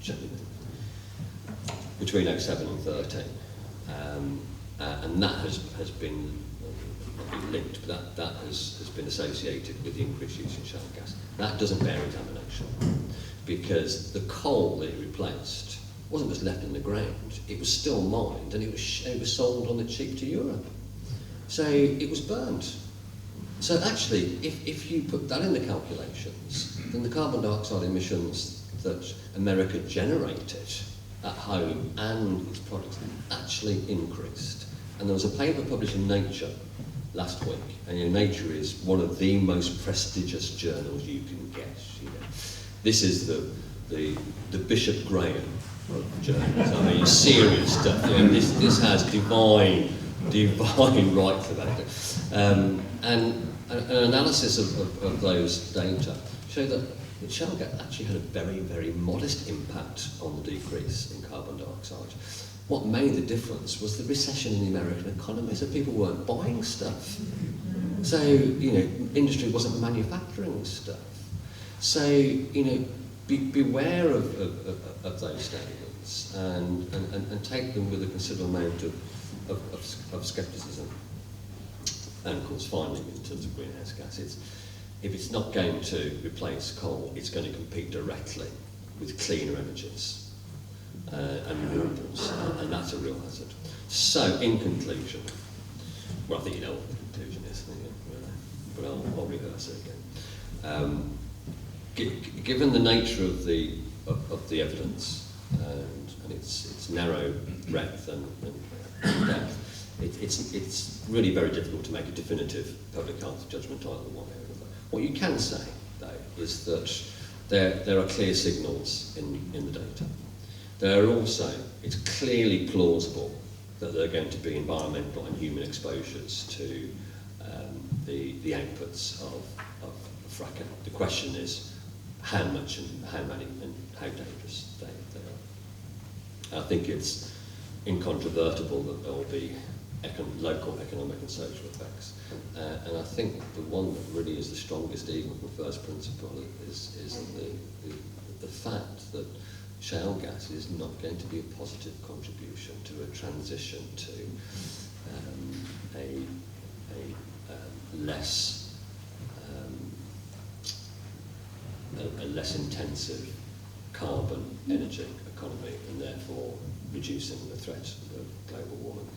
07 and 13. And that has been not been linked, but that has been associated with the increased use in shale gas. That doesn't bear examination, because the coal that it replaced wasn't just left in the ground, it was still mined, and it was sold on the cheap to Europe. So it was burned. So actually, if you put that in the calculations, then the carbon dioxide emissions that America generated at home and its products actually increased. And there was a paper published in Nature last week, and Nature is one of the most prestigious journals you can get. This is the Bishop Graham of journals. I mean, serious stuff. This has divine rights about it. And an analysis of those data showed that shale gas actually had a very, very modest impact on the decrease in carbon dioxide. What made the difference was the recession in the American economy, so people weren't buying stuff. So, industry wasn't manufacturing stuff. So, beware of those statements and take them with a considerable amount of scepticism. And of course, finally, in terms of greenhouse gases, if it's not going to replace coal, it's going to compete directly with cleaner energies and renewables, and that's a real hazard. So, in conclusion, well, I think you know what the conclusion is, but I'll rehearse it again. Given the nature of the evidence and its narrow breadth and depth, it's really very difficult to make a definitive public health judgment either one way or another. What you can say, though, is that there are clear signals in the data. There are also, it's clearly plausible that there are going to be environmental and human exposures to the outputs of fracking. The question is how much and how many and how dangerous they are. I think it's incontrovertible that there will be local economic and social effects. And I think the one that really is the strongest, even from first principle, is the fact that shale gas is not going to be a positive contribution to a transition to a less intensive carbon energy economy, and therefore reducing the threat of global warming.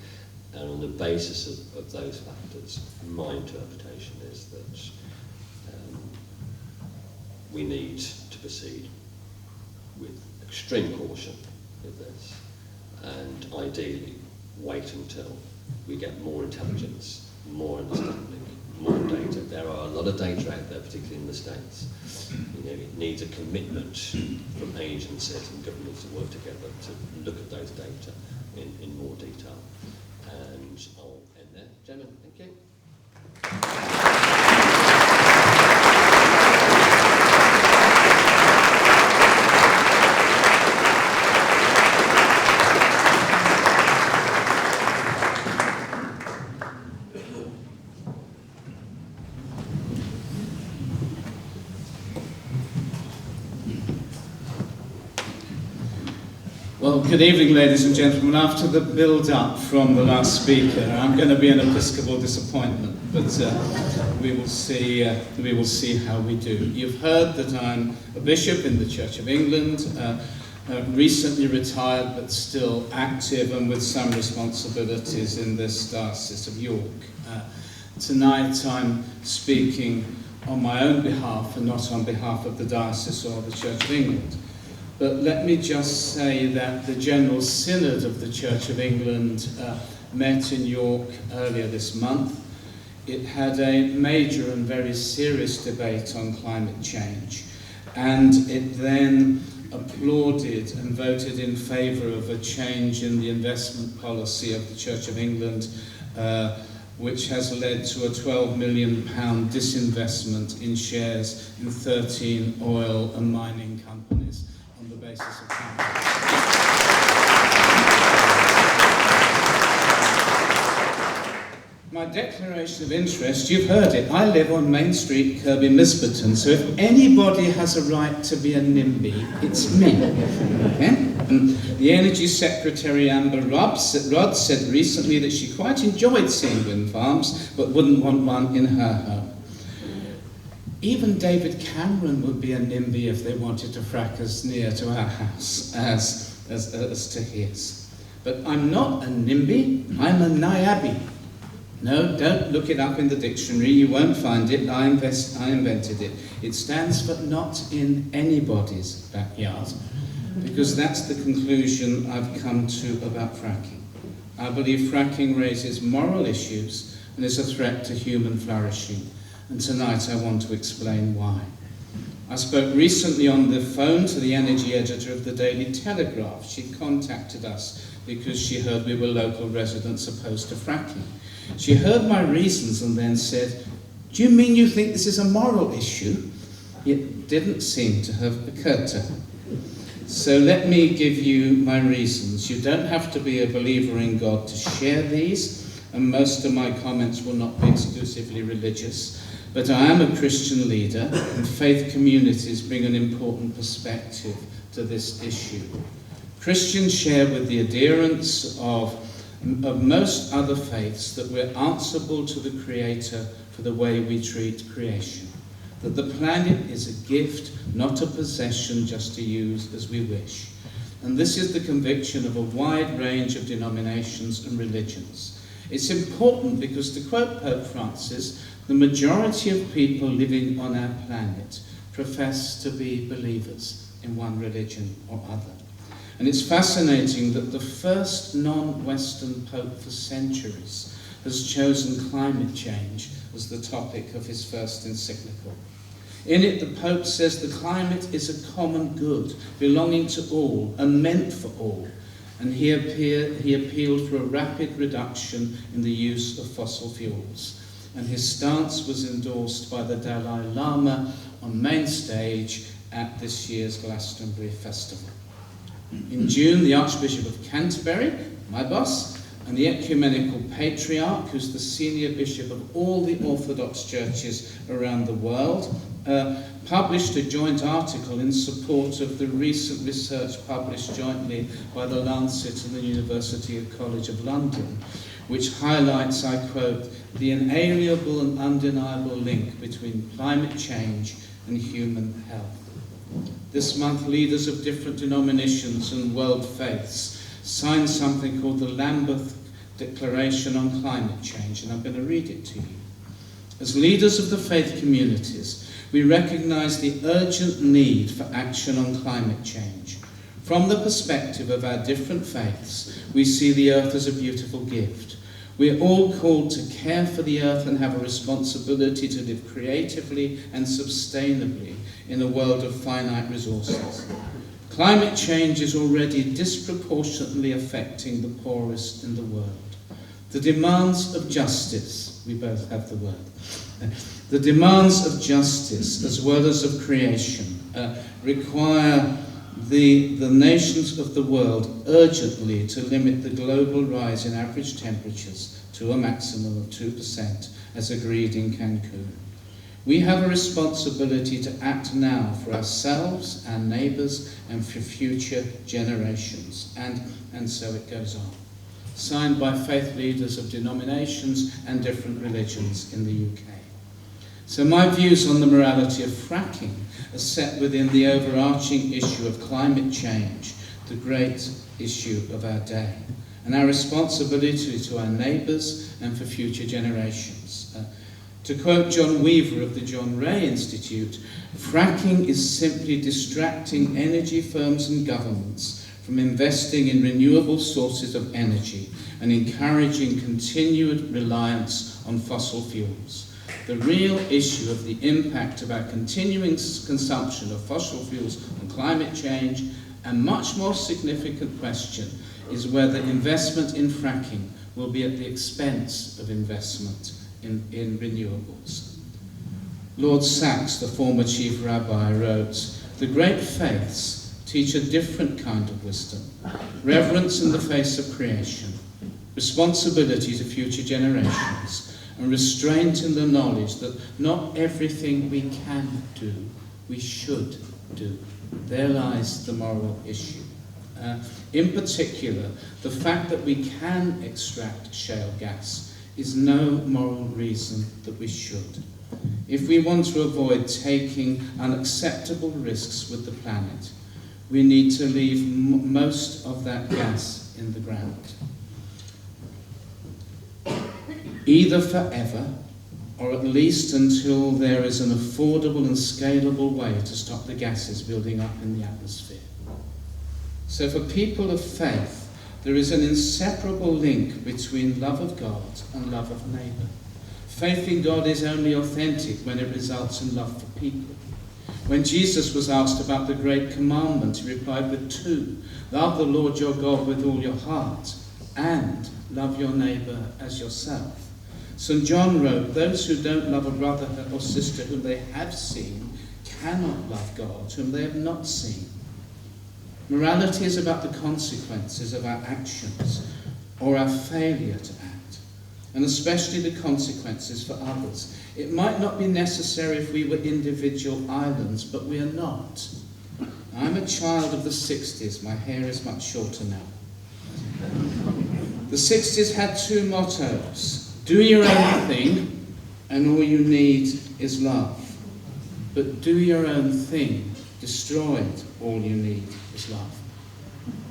And on the basis of those factors, my interpretation is that we need to proceed with extreme caution with this, and ideally wait until we get more intelligence, more understanding, more data. There are a lot of data out there, particularly in the States. It needs a commitment from agencies and governments to work together to look at those data in more detail. And I'll end there. Chairman, thank you. Well, good evening, ladies and gentlemen. After the build-up from the last speaker, I'm going to be an Episcopal disappointment, but we will see how we do. You've heard that I'm a bishop in the Church of England, recently retired but still active and with some responsibilities in this Diocese of York. Tonight I'm speaking on my own behalf and not on behalf of the Diocese or the Church of England. But let me just say that the General Synod of the Church of England met in York earlier this month. It had a major and very serious debate on climate change, and it then applauded and voted in favour of a change in the investment policy of the Church of England, which has led to a £12 million disinvestment in shares in 13 oil and mining companies on the basis of climate. My declaration of interest, you've heard it. I live on Main Street, Kirby Misberton, so if anybody has a right to be a NIMBY, it's me. Okay? And the Energy Secretary Amber Rudd said recently that she quite enjoyed seeing wind farms, but wouldn't want one in her home. Even David Cameron would be a NIMBY if they wanted to frack as near to our house as to his. But I'm not a NIMBY, I'm a NIABY. No, don't look it up in the dictionary, you won't find it, I invented it. It stands for not in anybody's backyard, because that's the conclusion I've come to about fracking. I believe fracking raises moral issues and is a threat to human flourishing, and tonight I want to explain why. I spoke recently on the phone to the energy editor of the Daily Telegraph. She contacted us because she heard we were local residents opposed to fracking. She heard my reasons and then said, "Do you mean you think this is a moral issue?" It didn't seem to have occurred to her. So let me give you my reasons. You don't have to be a believer in God to share these, and most of my comments will not be exclusively religious. But I am a Christian leader, and faith communities bring an important perspective to this issue. Christians share with the adherents of most other faiths that we're answerable to the Creator for the way we treat creation. That the planet is a gift, not a possession just to use as we wish. And this is the conviction of a wide range of denominations and religions. It's important because, to quote Pope Francis, the majority of people living on our planet profess to be believers in one religion or other. And it's fascinating that the first non-Western Pope for centuries has chosen climate change as the topic of his first encyclical. In it, the Pope says the climate is a common good, belonging to all and meant for all. And he appealed for a rapid reduction in the use of fossil fuels. And his stance was endorsed by the Dalai Lama on main stage at this year's Glastonbury Festival. In June, the Archbishop of Canterbury, my boss, and the Ecumenical Patriarch, who's the senior bishop of all the Orthodox churches around the world, published a joint article in support of the recent research published jointly by the Lancet and the University College of London, which highlights, I quote, the inalienable and undeniable link between climate change and human health. This month, leaders of different denominations and world faiths signed something called the Lambeth Declaration on Climate Change, and I'm going to read it to you. As leaders of the faith communities, we recognise the urgent need for action on climate change. From the perspective of our different faiths, we see the earth as a beautiful gift. We are all called to care for the earth and have a responsibility to live creatively and sustainably in a world of finite resources. Climate change is already disproportionately affecting the poorest in the world. The demands of justice, we both have the word, the demands of justice as well as of creation require the nations of the world urgently to limit the global rise in average temperatures to a maximum of 2% as agreed in Cancun. We have a responsibility to act now for ourselves, our neighbours, and for future generations. And so it goes on. Signed by faith leaders of denominations and different religions in the UK. So my views on the morality of fracking are set within the overarching issue of climate change, the great issue of our day, and our responsibility to our neighbours and for future generations. To quote John Weaver of the John Ray Institute, fracking is simply distracting energy firms and governments from investing in renewable sources of energy and encouraging continued reliance on fossil fuels. The real issue of the impact of our continuing consumption of fossil fuels on climate change, and much more significant question, is whether investment in fracking will be at the expense of investment in renewables. Lord Sachs, the former chief rabbi, wrote, "The great faiths teach a different kind of wisdom, reverence in the face of creation, responsibility to future generations, and restraint in the knowledge that not everything we can do, we should do." There lies the moral issue. In particular, the fact that we can extract shale gas is no moral reason that we should. If we want to avoid taking unacceptable risks with the planet, we need to leave most of that gas in the ground. Either forever, or at least until there is an affordable and scalable way to stop the gases building up in the atmosphere. So for people of faith, there is an inseparable link between love of God and love of neighbour. Faith in God is only authentic when it results in love for people. When Jesus was asked about the great commandment, he replied with two: love the Lord your God with all your heart, and love your neighbour as yourself. St. John wrote, "Those who don't love a brother or sister whom they have seen cannot love God whom they have not seen." Morality is about the consequences of our actions or our failure to act, and especially the consequences for others. It might not be necessary if we were individual islands, but we are not. I'm a child of the 60s. My hair is much shorter now. The 60s had two mottos: do your own thing, and all you need is love. But do your own thing destroyed all you need is love.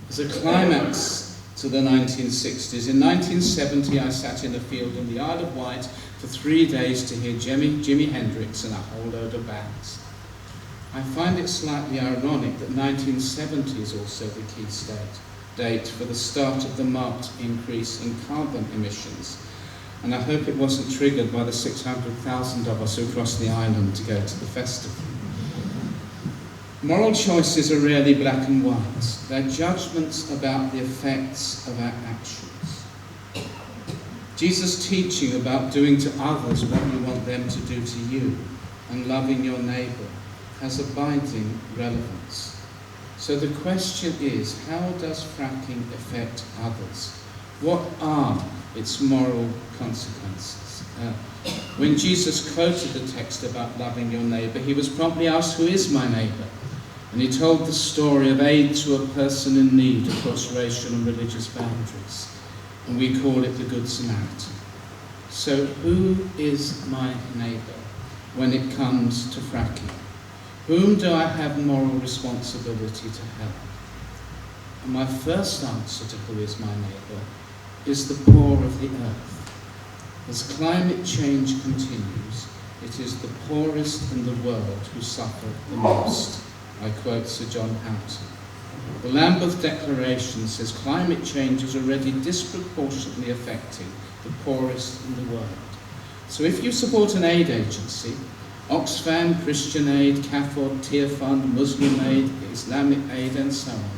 As a climax to the 1960s, in 1970 I sat in a field in the Isle of Wight for 3 days to hear Jimi Hendrix and a whole load of bands. I find it slightly ironic that 1970 is also the key date for the start of the marked increase in carbon emissions, and I hope it wasn't triggered by the 600,000 of us who crossed the island to go to the festival. Moral choices are rarely black and white. They're judgments about the effects of our actions. Jesus' teaching about doing to others what you want them to do to you and loving your neighbour has abiding relevance. So the question is, how does fracking affect others? What are its moral consequences? When Jesus quoted the text about loving your neighbour, he was promptly asked, "Who is my neighbour?" And he told the story of aid to a person in need across racial and religious boundaries. And we call it the Good Samaritan. So who is my neighbour when it comes to fracking? Whom do I have moral responsibility to help? And my first answer to who is my neighbour is the poor of the earth. As climate change continues, it is the poorest in the world who suffer the most. I quote Sir John Houghton. The Lambeth Declaration says climate change is already disproportionately affecting the poorest in the world. So if you support an aid agency, Oxfam, Christian Aid, CAFOD, Tear Fund, Muslim Aid, Islamic Aid and so on,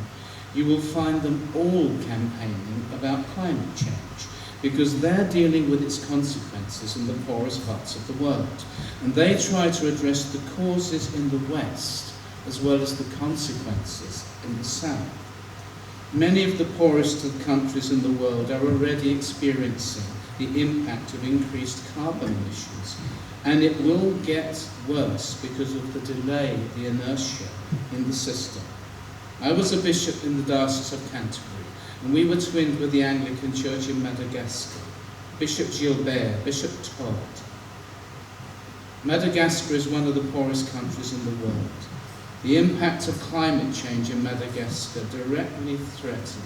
you will find them all campaigning about climate change, because they're dealing with its consequences in the poorest parts of the world. And they try to address the causes in the West as well as the consequences in the South. Many of the poorest countries in the world are already experiencing the impact of increased carbon emissions, and it will get worse because of the delay, the inertia in the system. I was a bishop in the Diocese of Canterbury, and we were twinned with the Anglican Church in Madagascar. Bishop Gilbert, Bishop Todd. Madagascar is one of the poorest countries in the world. The impact of climate change in Madagascar directly threatens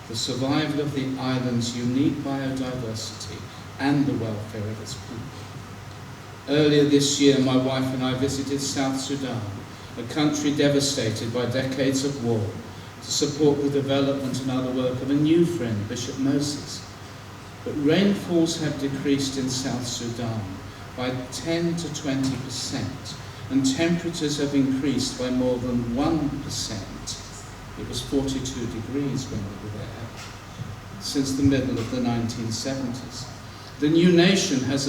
the survival of the island's unique biodiversity and the welfare of its people. Earlier this year, my wife and I visited South Sudan, a country devastated by decades of war, to support the development and other work of a new friend, Bishop Moses. But rainfalls have decreased in South Sudan by 10 to 20%, and temperatures have increased by more than 1%. It was 42 degrees when we were there, since the middle of the 1970s. The new nation has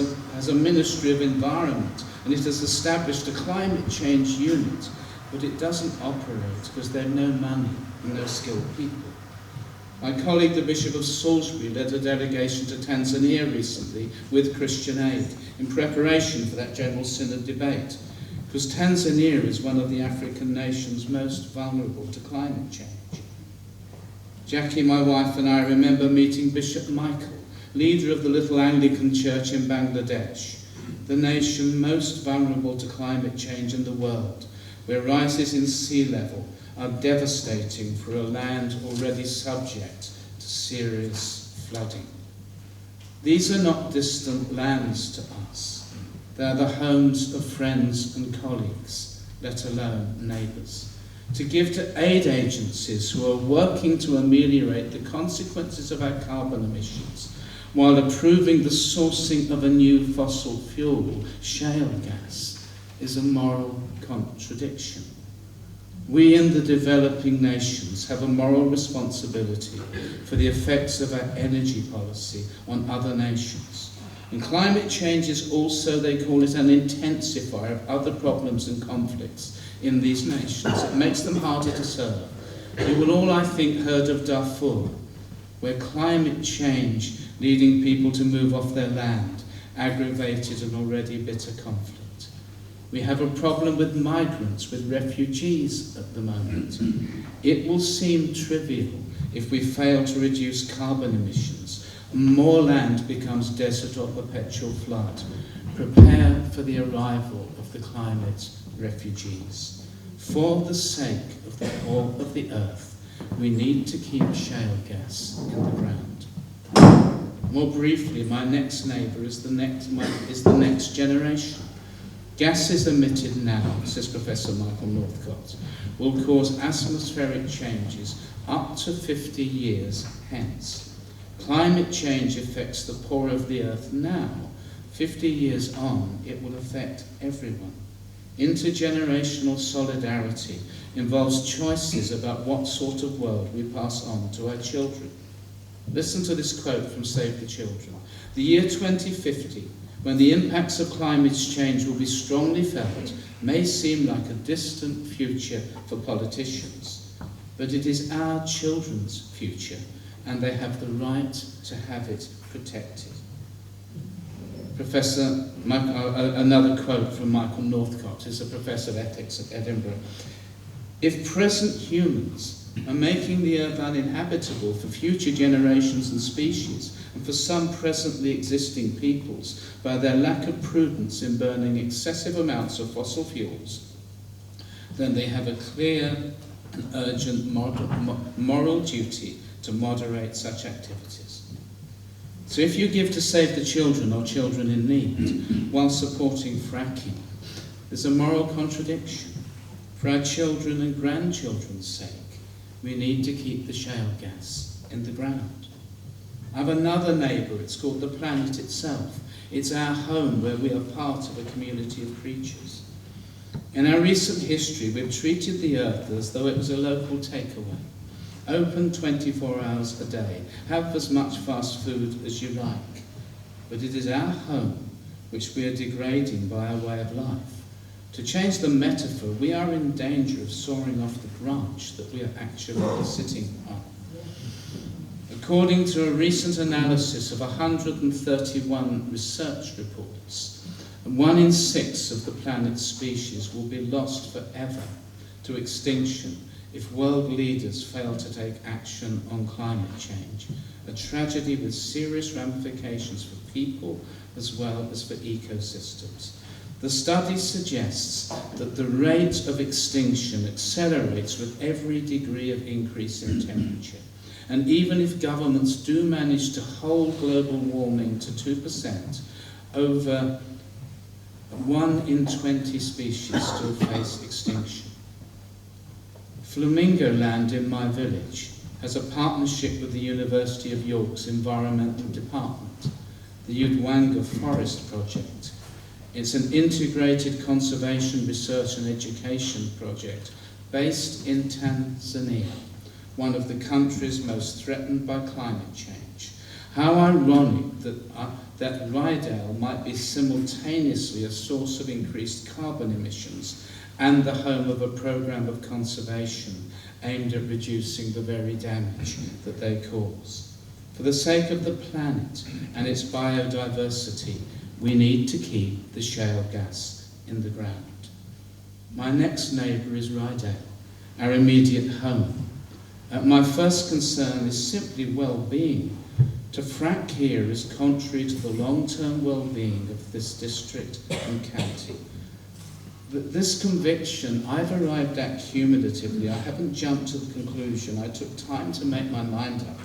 a Ministry of Environment, and it has established a climate change unit, but it doesn't operate because there are no money and no skilled people. My colleague, the Bishop of Salisbury, led a delegation to Tanzania recently with Christian Aid in preparation for that General Synod debate, because Tanzania is one of the African nations most vulnerable to climate change. Jackie, my wife, and I remember meeting Bishop Michael, leader of the little Anglican church in Bangladesh, the nation most vulnerable to climate change in the world, where rises in sea level are devastating for a land already subject to serious flooding. These are not distant lands to us. They are the homes of friends and colleagues, let alone neighbours. To give to aid agencies who are working to ameliorate the consequences of our carbon emissions, while approving the sourcing of a new fossil fuel, shale gas, is a moral contradiction. We in the developing nations have a moral responsibility for the effects of our energy policy on other nations. And climate change is also, they call it, an intensifier of other problems and conflicts in these nations. It makes them harder to serve. You will all, I think, heard of Darfur, where climate change leading people to move off their land aggravated an already bitter conflict. We have a problem with migrants, with refugees at the moment. It will seem trivial if we fail to reduce carbon emissions. More land becomes desert or perpetual flood. Prepare for the arrival of the climate refugees. For the sake of the poor of the earth, we need to keep shale gas in the ground. More briefly, my next neighbour is the next generation. Gases emitted now, says Professor Michael Northcott, will cause atmospheric changes up to 50 years hence. Climate change affects the poor of the earth now. 50 years on, it will affect everyone. Intergenerational solidarity involves choices about what sort of world we pass on to our children. Listen to this quote from Save the Children. The year 2050, when the impacts of climate change will be strongly felt, may seem like a distant future for politicians, but it is our children's future, and they have the right to have it protected. Another quote from Michael Northcott, who's a professor of ethics at Edinburgh. If present humans are making the earth uninhabitable for future generations and species, and for some presently existing peoples, by their lack of prudence in burning excessive amounts of fossil fuels, then they have a clear and urgent moral duty to moderate such activities. So if you give to Save the Children or children in need while supporting fracking, there's a moral contradiction. For our children and grandchildren's sake, we need to keep the shale gas in the ground. I have another neighbour, it's called the planet itself. It's our home where we are part of a community of creatures. In our recent history, we've treated the earth as though it was a local takeaway. Open 24 hours a day. Have as much fast food as you like. But it is our home which we are degrading by our way of life. To change the metaphor, we are in danger of soaring off the branch that we are actually sitting on. According to a recent analysis of 131 research reports, 1 in 6 of the planet's species will be lost forever to extinction if world leaders fail to take action on climate change, a tragedy with serious ramifications for people as well as for ecosystems. The study suggests that the rate of extinction accelerates with every degree of increase in temperature. And even if governments do manage to hold global warming to 2% over 1 in 20 species still face extinction. Flamingo Land in my village has a partnership with the University of York's Environmental Department, the Udwanga Forest Project. It's an integrated conservation research and education project based in Tanzania, one of the countries most threatened by climate change. How ironic that Rydell might be simultaneously a source of increased carbon emissions and the home of a programme of conservation aimed at reducing the very damage that they cause. For the sake of the planet and its biodiversity, we need to keep the shale gas in the ground. My next neighbour is Rydell, our immediate home. My first concern is simply well-being. To frack here is contrary to the long-term well-being of this district and county. This conviction I've arrived at cumulatively. I haven't jumped to the conclusion. I took time to make my mind up.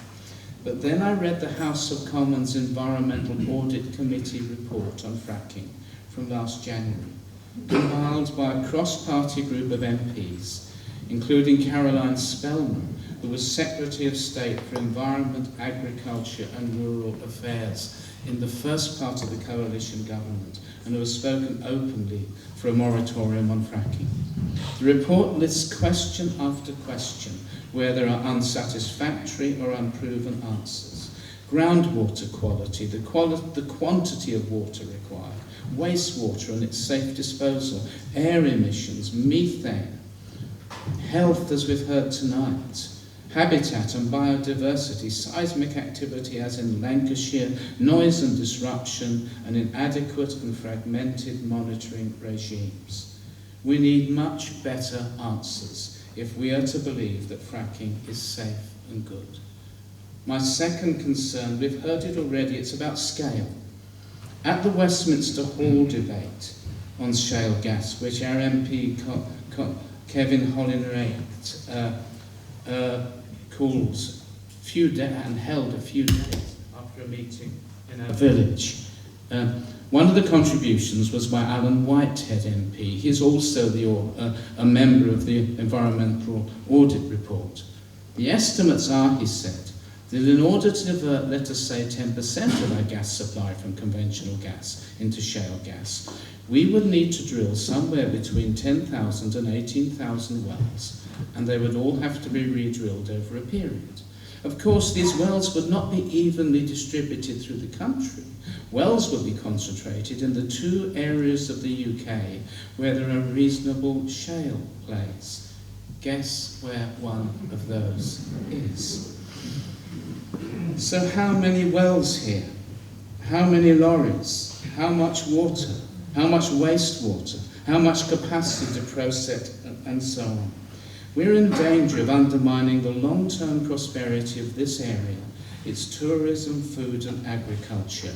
But then I read the House of Commons Environmental Audit Committee report on fracking from last January, compiled by a cross-party group of MPs, including Caroline Spellman, who was Secretary of State for Environment, Agriculture and Rural Affairs in the first part of the coalition government, and who has spoken openly for a moratorium on fracking. The report lists question after question where there are unsatisfactory or unproven answers. Groundwater quality, the quantity of water required, wastewater and its safe disposal, air emissions, methane, health as we've heard tonight, habitat and biodiversity, seismic activity as in Lancashire, noise and disruption, and inadequate and fragmented monitoring regimes. We need much better answers if we are to believe that fracking is safe and good. My second concern, we've heard it already, it's about scale. At the Westminster Hall debate on shale gas, which our MP Kevin Hollinrate calls and held a few days after a meeting in our village. One of the contributions was by Alan Whitehead MP. He's also a member of the Environmental Audit Report. The estimates are, he said, that in order to divert, let us say, 10% of our gas supply from conventional gas into shale gas, we would need to drill somewhere between 10,000 and 18,000 wells, and they would all have to be re-drilled over a period. Of course, these wells would not be evenly distributed through the country. Wells would be concentrated in the 2 areas of the UK where there are reasonable shale plays. Guess where one of those is? So how many wells here? How many lorries? How much water? How much wastewater? How much capacity to process, and so on? We're in danger of undermining the long-term prosperity of this area, its tourism, food and agriculture,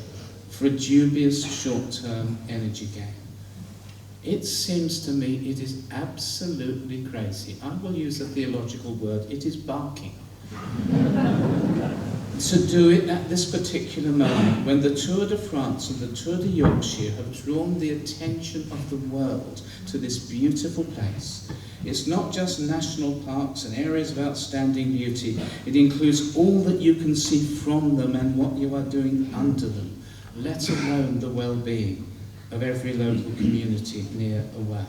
for a dubious short-term energy gain. It seems to me it is absolutely crazy. I will use a theological word, it is barking. To do it at this particular moment, when the Tour de France and the Tour de Yorkshire have drawn the attention of the world to this beautiful place. It's not just national parks and areas of outstanding beauty, it includes all that you can see from them and what you are doing under them, let alone the well-being of every local community near a well.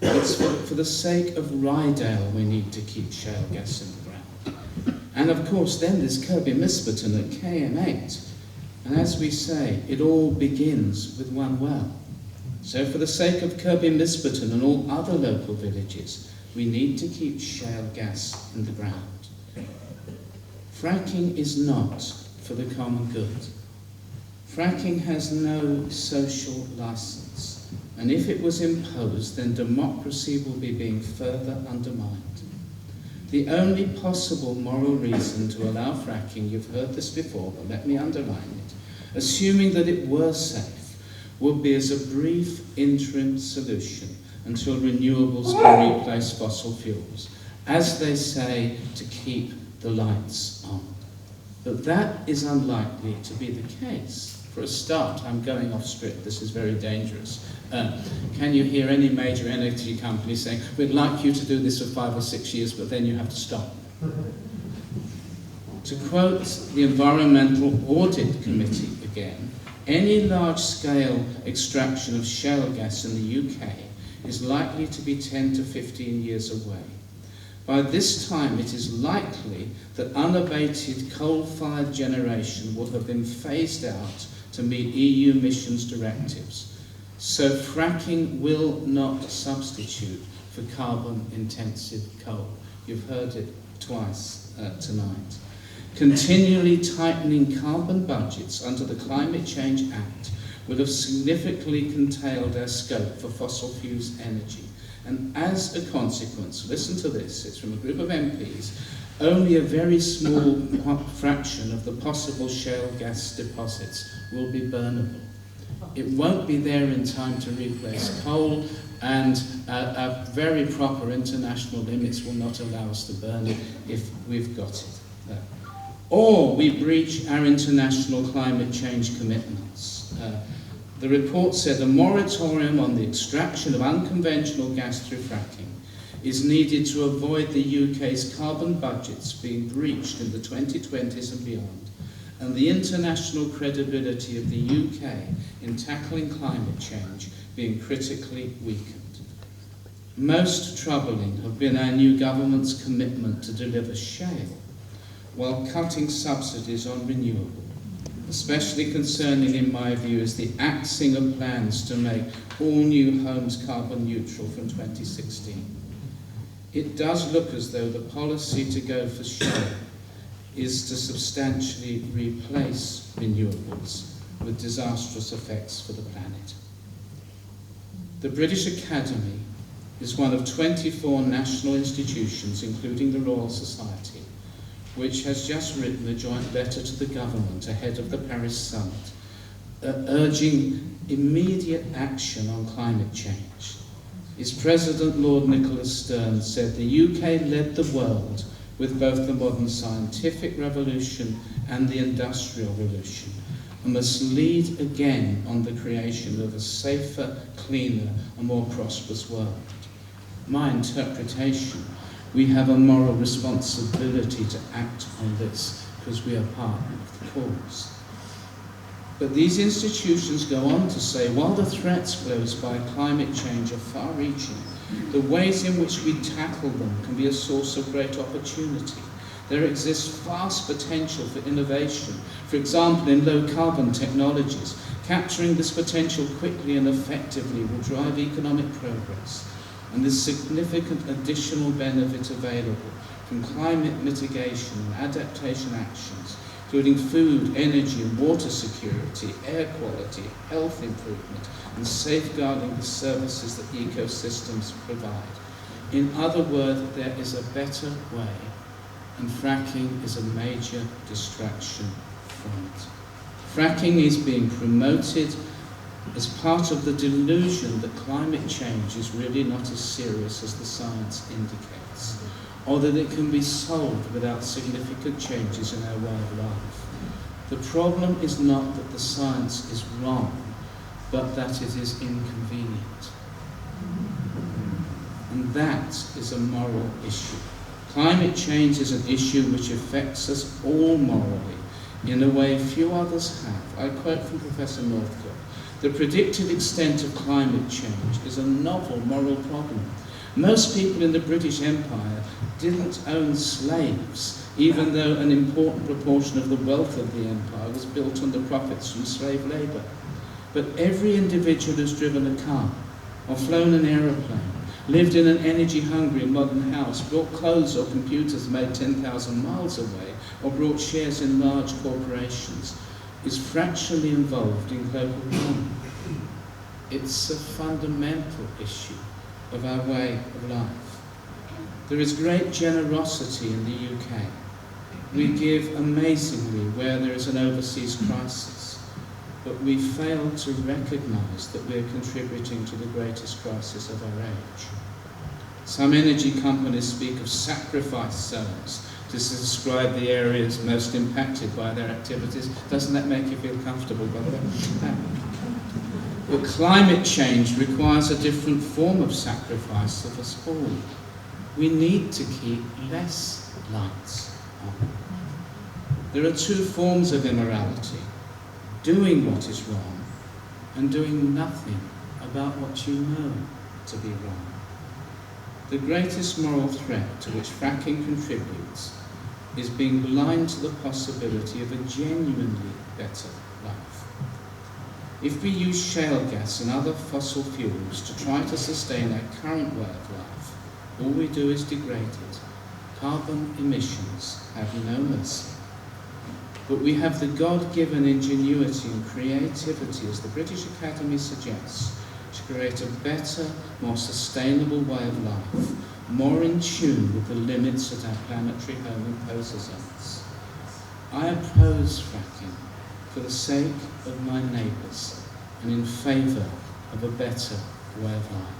It's for the sake of Rydell we need to keep shale gas in the ground. And of course then there's Kirby Misperton at KM8. And as we say, it all begins with one well. So for the sake of Kirby Misperton and all other local villages, we need to keep shale gas in the ground. Fracking is not for the common good. Fracking has no social license, and if it was imposed, then democracy will be being further undermined. The only possible moral reason to allow fracking, you've heard this before, but let me underline it, assuming that it were safe, would be as a brief interim solution until renewables can replace fossil fuels, as they say, to keep the lights on. But that is unlikely to be the case. For a start, I'm going off script, this is very dangerous. Can you hear any major energy company saying, we'd like you to do this for 5 or 6 years, but then you have to stop? To quote the Environmental Audit Committee again, any large-scale extraction of shale gas in the UK is likely to be 10 to 15 years away. By this time, it is likely that unabated coal-fired generation will have been phased out to meet EU emissions directives. So fracking will not substitute for carbon-intensive coal. You've heard it twice tonight. Continually tightening carbon budgets under the Climate Change Act will have significantly curtailed our scope for fossil fuels energy. And as a consequence, listen to this, it's from a group of MPs, only a very small fraction of the possible shale gas deposits will be burnable. It won't be there in time to replace coal, and our very proper international limits will not allow us to burn it if we've got it. Or we breach our international climate change commitments. The report said a moratorium on the extraction of unconventional gas through fracking is needed to avoid the UK's carbon budgets being breached in the 2020s and beyond, and the international credibility of the UK in tackling climate change being critically weakened. Most troubling have been our new government's commitment to deliver shale while cutting subsidies on renewable. Especially concerning, in my view, is the axing of plans to make all new homes carbon neutral from 2016. It does look as though the policy to go for shale is to substantially replace renewables with disastrous effects for the planet. The British Academy is one of 24 national institutions, including the Royal Society, which has just written a joint letter to the government ahead of the Paris summit, urging immediate action on climate change. Its president, Lord Nicholas Stern, said the UK led the world with both the modern scientific revolution and the industrial revolution, and must lead again on the creation of a safer, cleaner, and more prosperous world. My interpretation: we have a moral responsibility to act on this because we are part of the cause. But these institutions go on to say, while the threats posed by climate change are far-reaching, the ways in which we tackle them can be a source of great opportunity. There exists vast potential for innovation, for example in low-carbon technologies. Capturing this potential quickly and effectively will drive economic progress. And there's significant additional benefit available from climate mitigation and adaptation actions, including food, energy and water security, air quality, health improvement, and safeguarding the services that ecosystems provide. In other words, there is a better way, and fracking is a major distraction from it. Fracking is being promoted as part of the delusion that climate change is really not as serious as the science indicates, or that it can be solved without significant changes in our way of life. The problem is not that the science is wrong, but that it is inconvenient. And that is a moral issue. Climate change is an issue which affects us all morally, in a way few others have. I quote from Professor Northcote: "The predicted extent of climate change is a novel moral problem. Most people in the British Empire didn't own slaves, even though an important proportion of the wealth of the empire was built on the profits from slave labour. But every individual who's driven a car, or flown an aeroplane, lived in an energy-hungry modern house, bought clothes or computers made 10,000 miles away, or brought shares in large corporations, is fractionally involved in global warming. It's a fundamental issue of our way of life. There is great generosity in the UK. We give amazingly where there is an overseas crisis, but we fail to recognise that we are contributing to the greatest crisis of our age. Some energy companies speak of sacrifice zones to describe the areas most impacted by their activities. Doesn't that make you feel comfortable, by the way? Well, climate change requires a different form of sacrifice of us all. We need to keep less lights on. There are two forms of immorality: doing what is wrong and doing nothing about what you know to be wrong. The greatest moral threat to which fracking contributes is being blind to the possibility of a genuinely better life. If we use shale gas and other fossil fuels to try to sustain our current way of life, all we do is degrade it. Carbon emissions have no mercy. But we have the God-given ingenuity and creativity, as the British Academy suggests, to create a better, more sustainable way of life, more in tune with the limits that our planetary home imposes on us. I oppose fracking for the sake of my neighbours and in favour of a better way of life.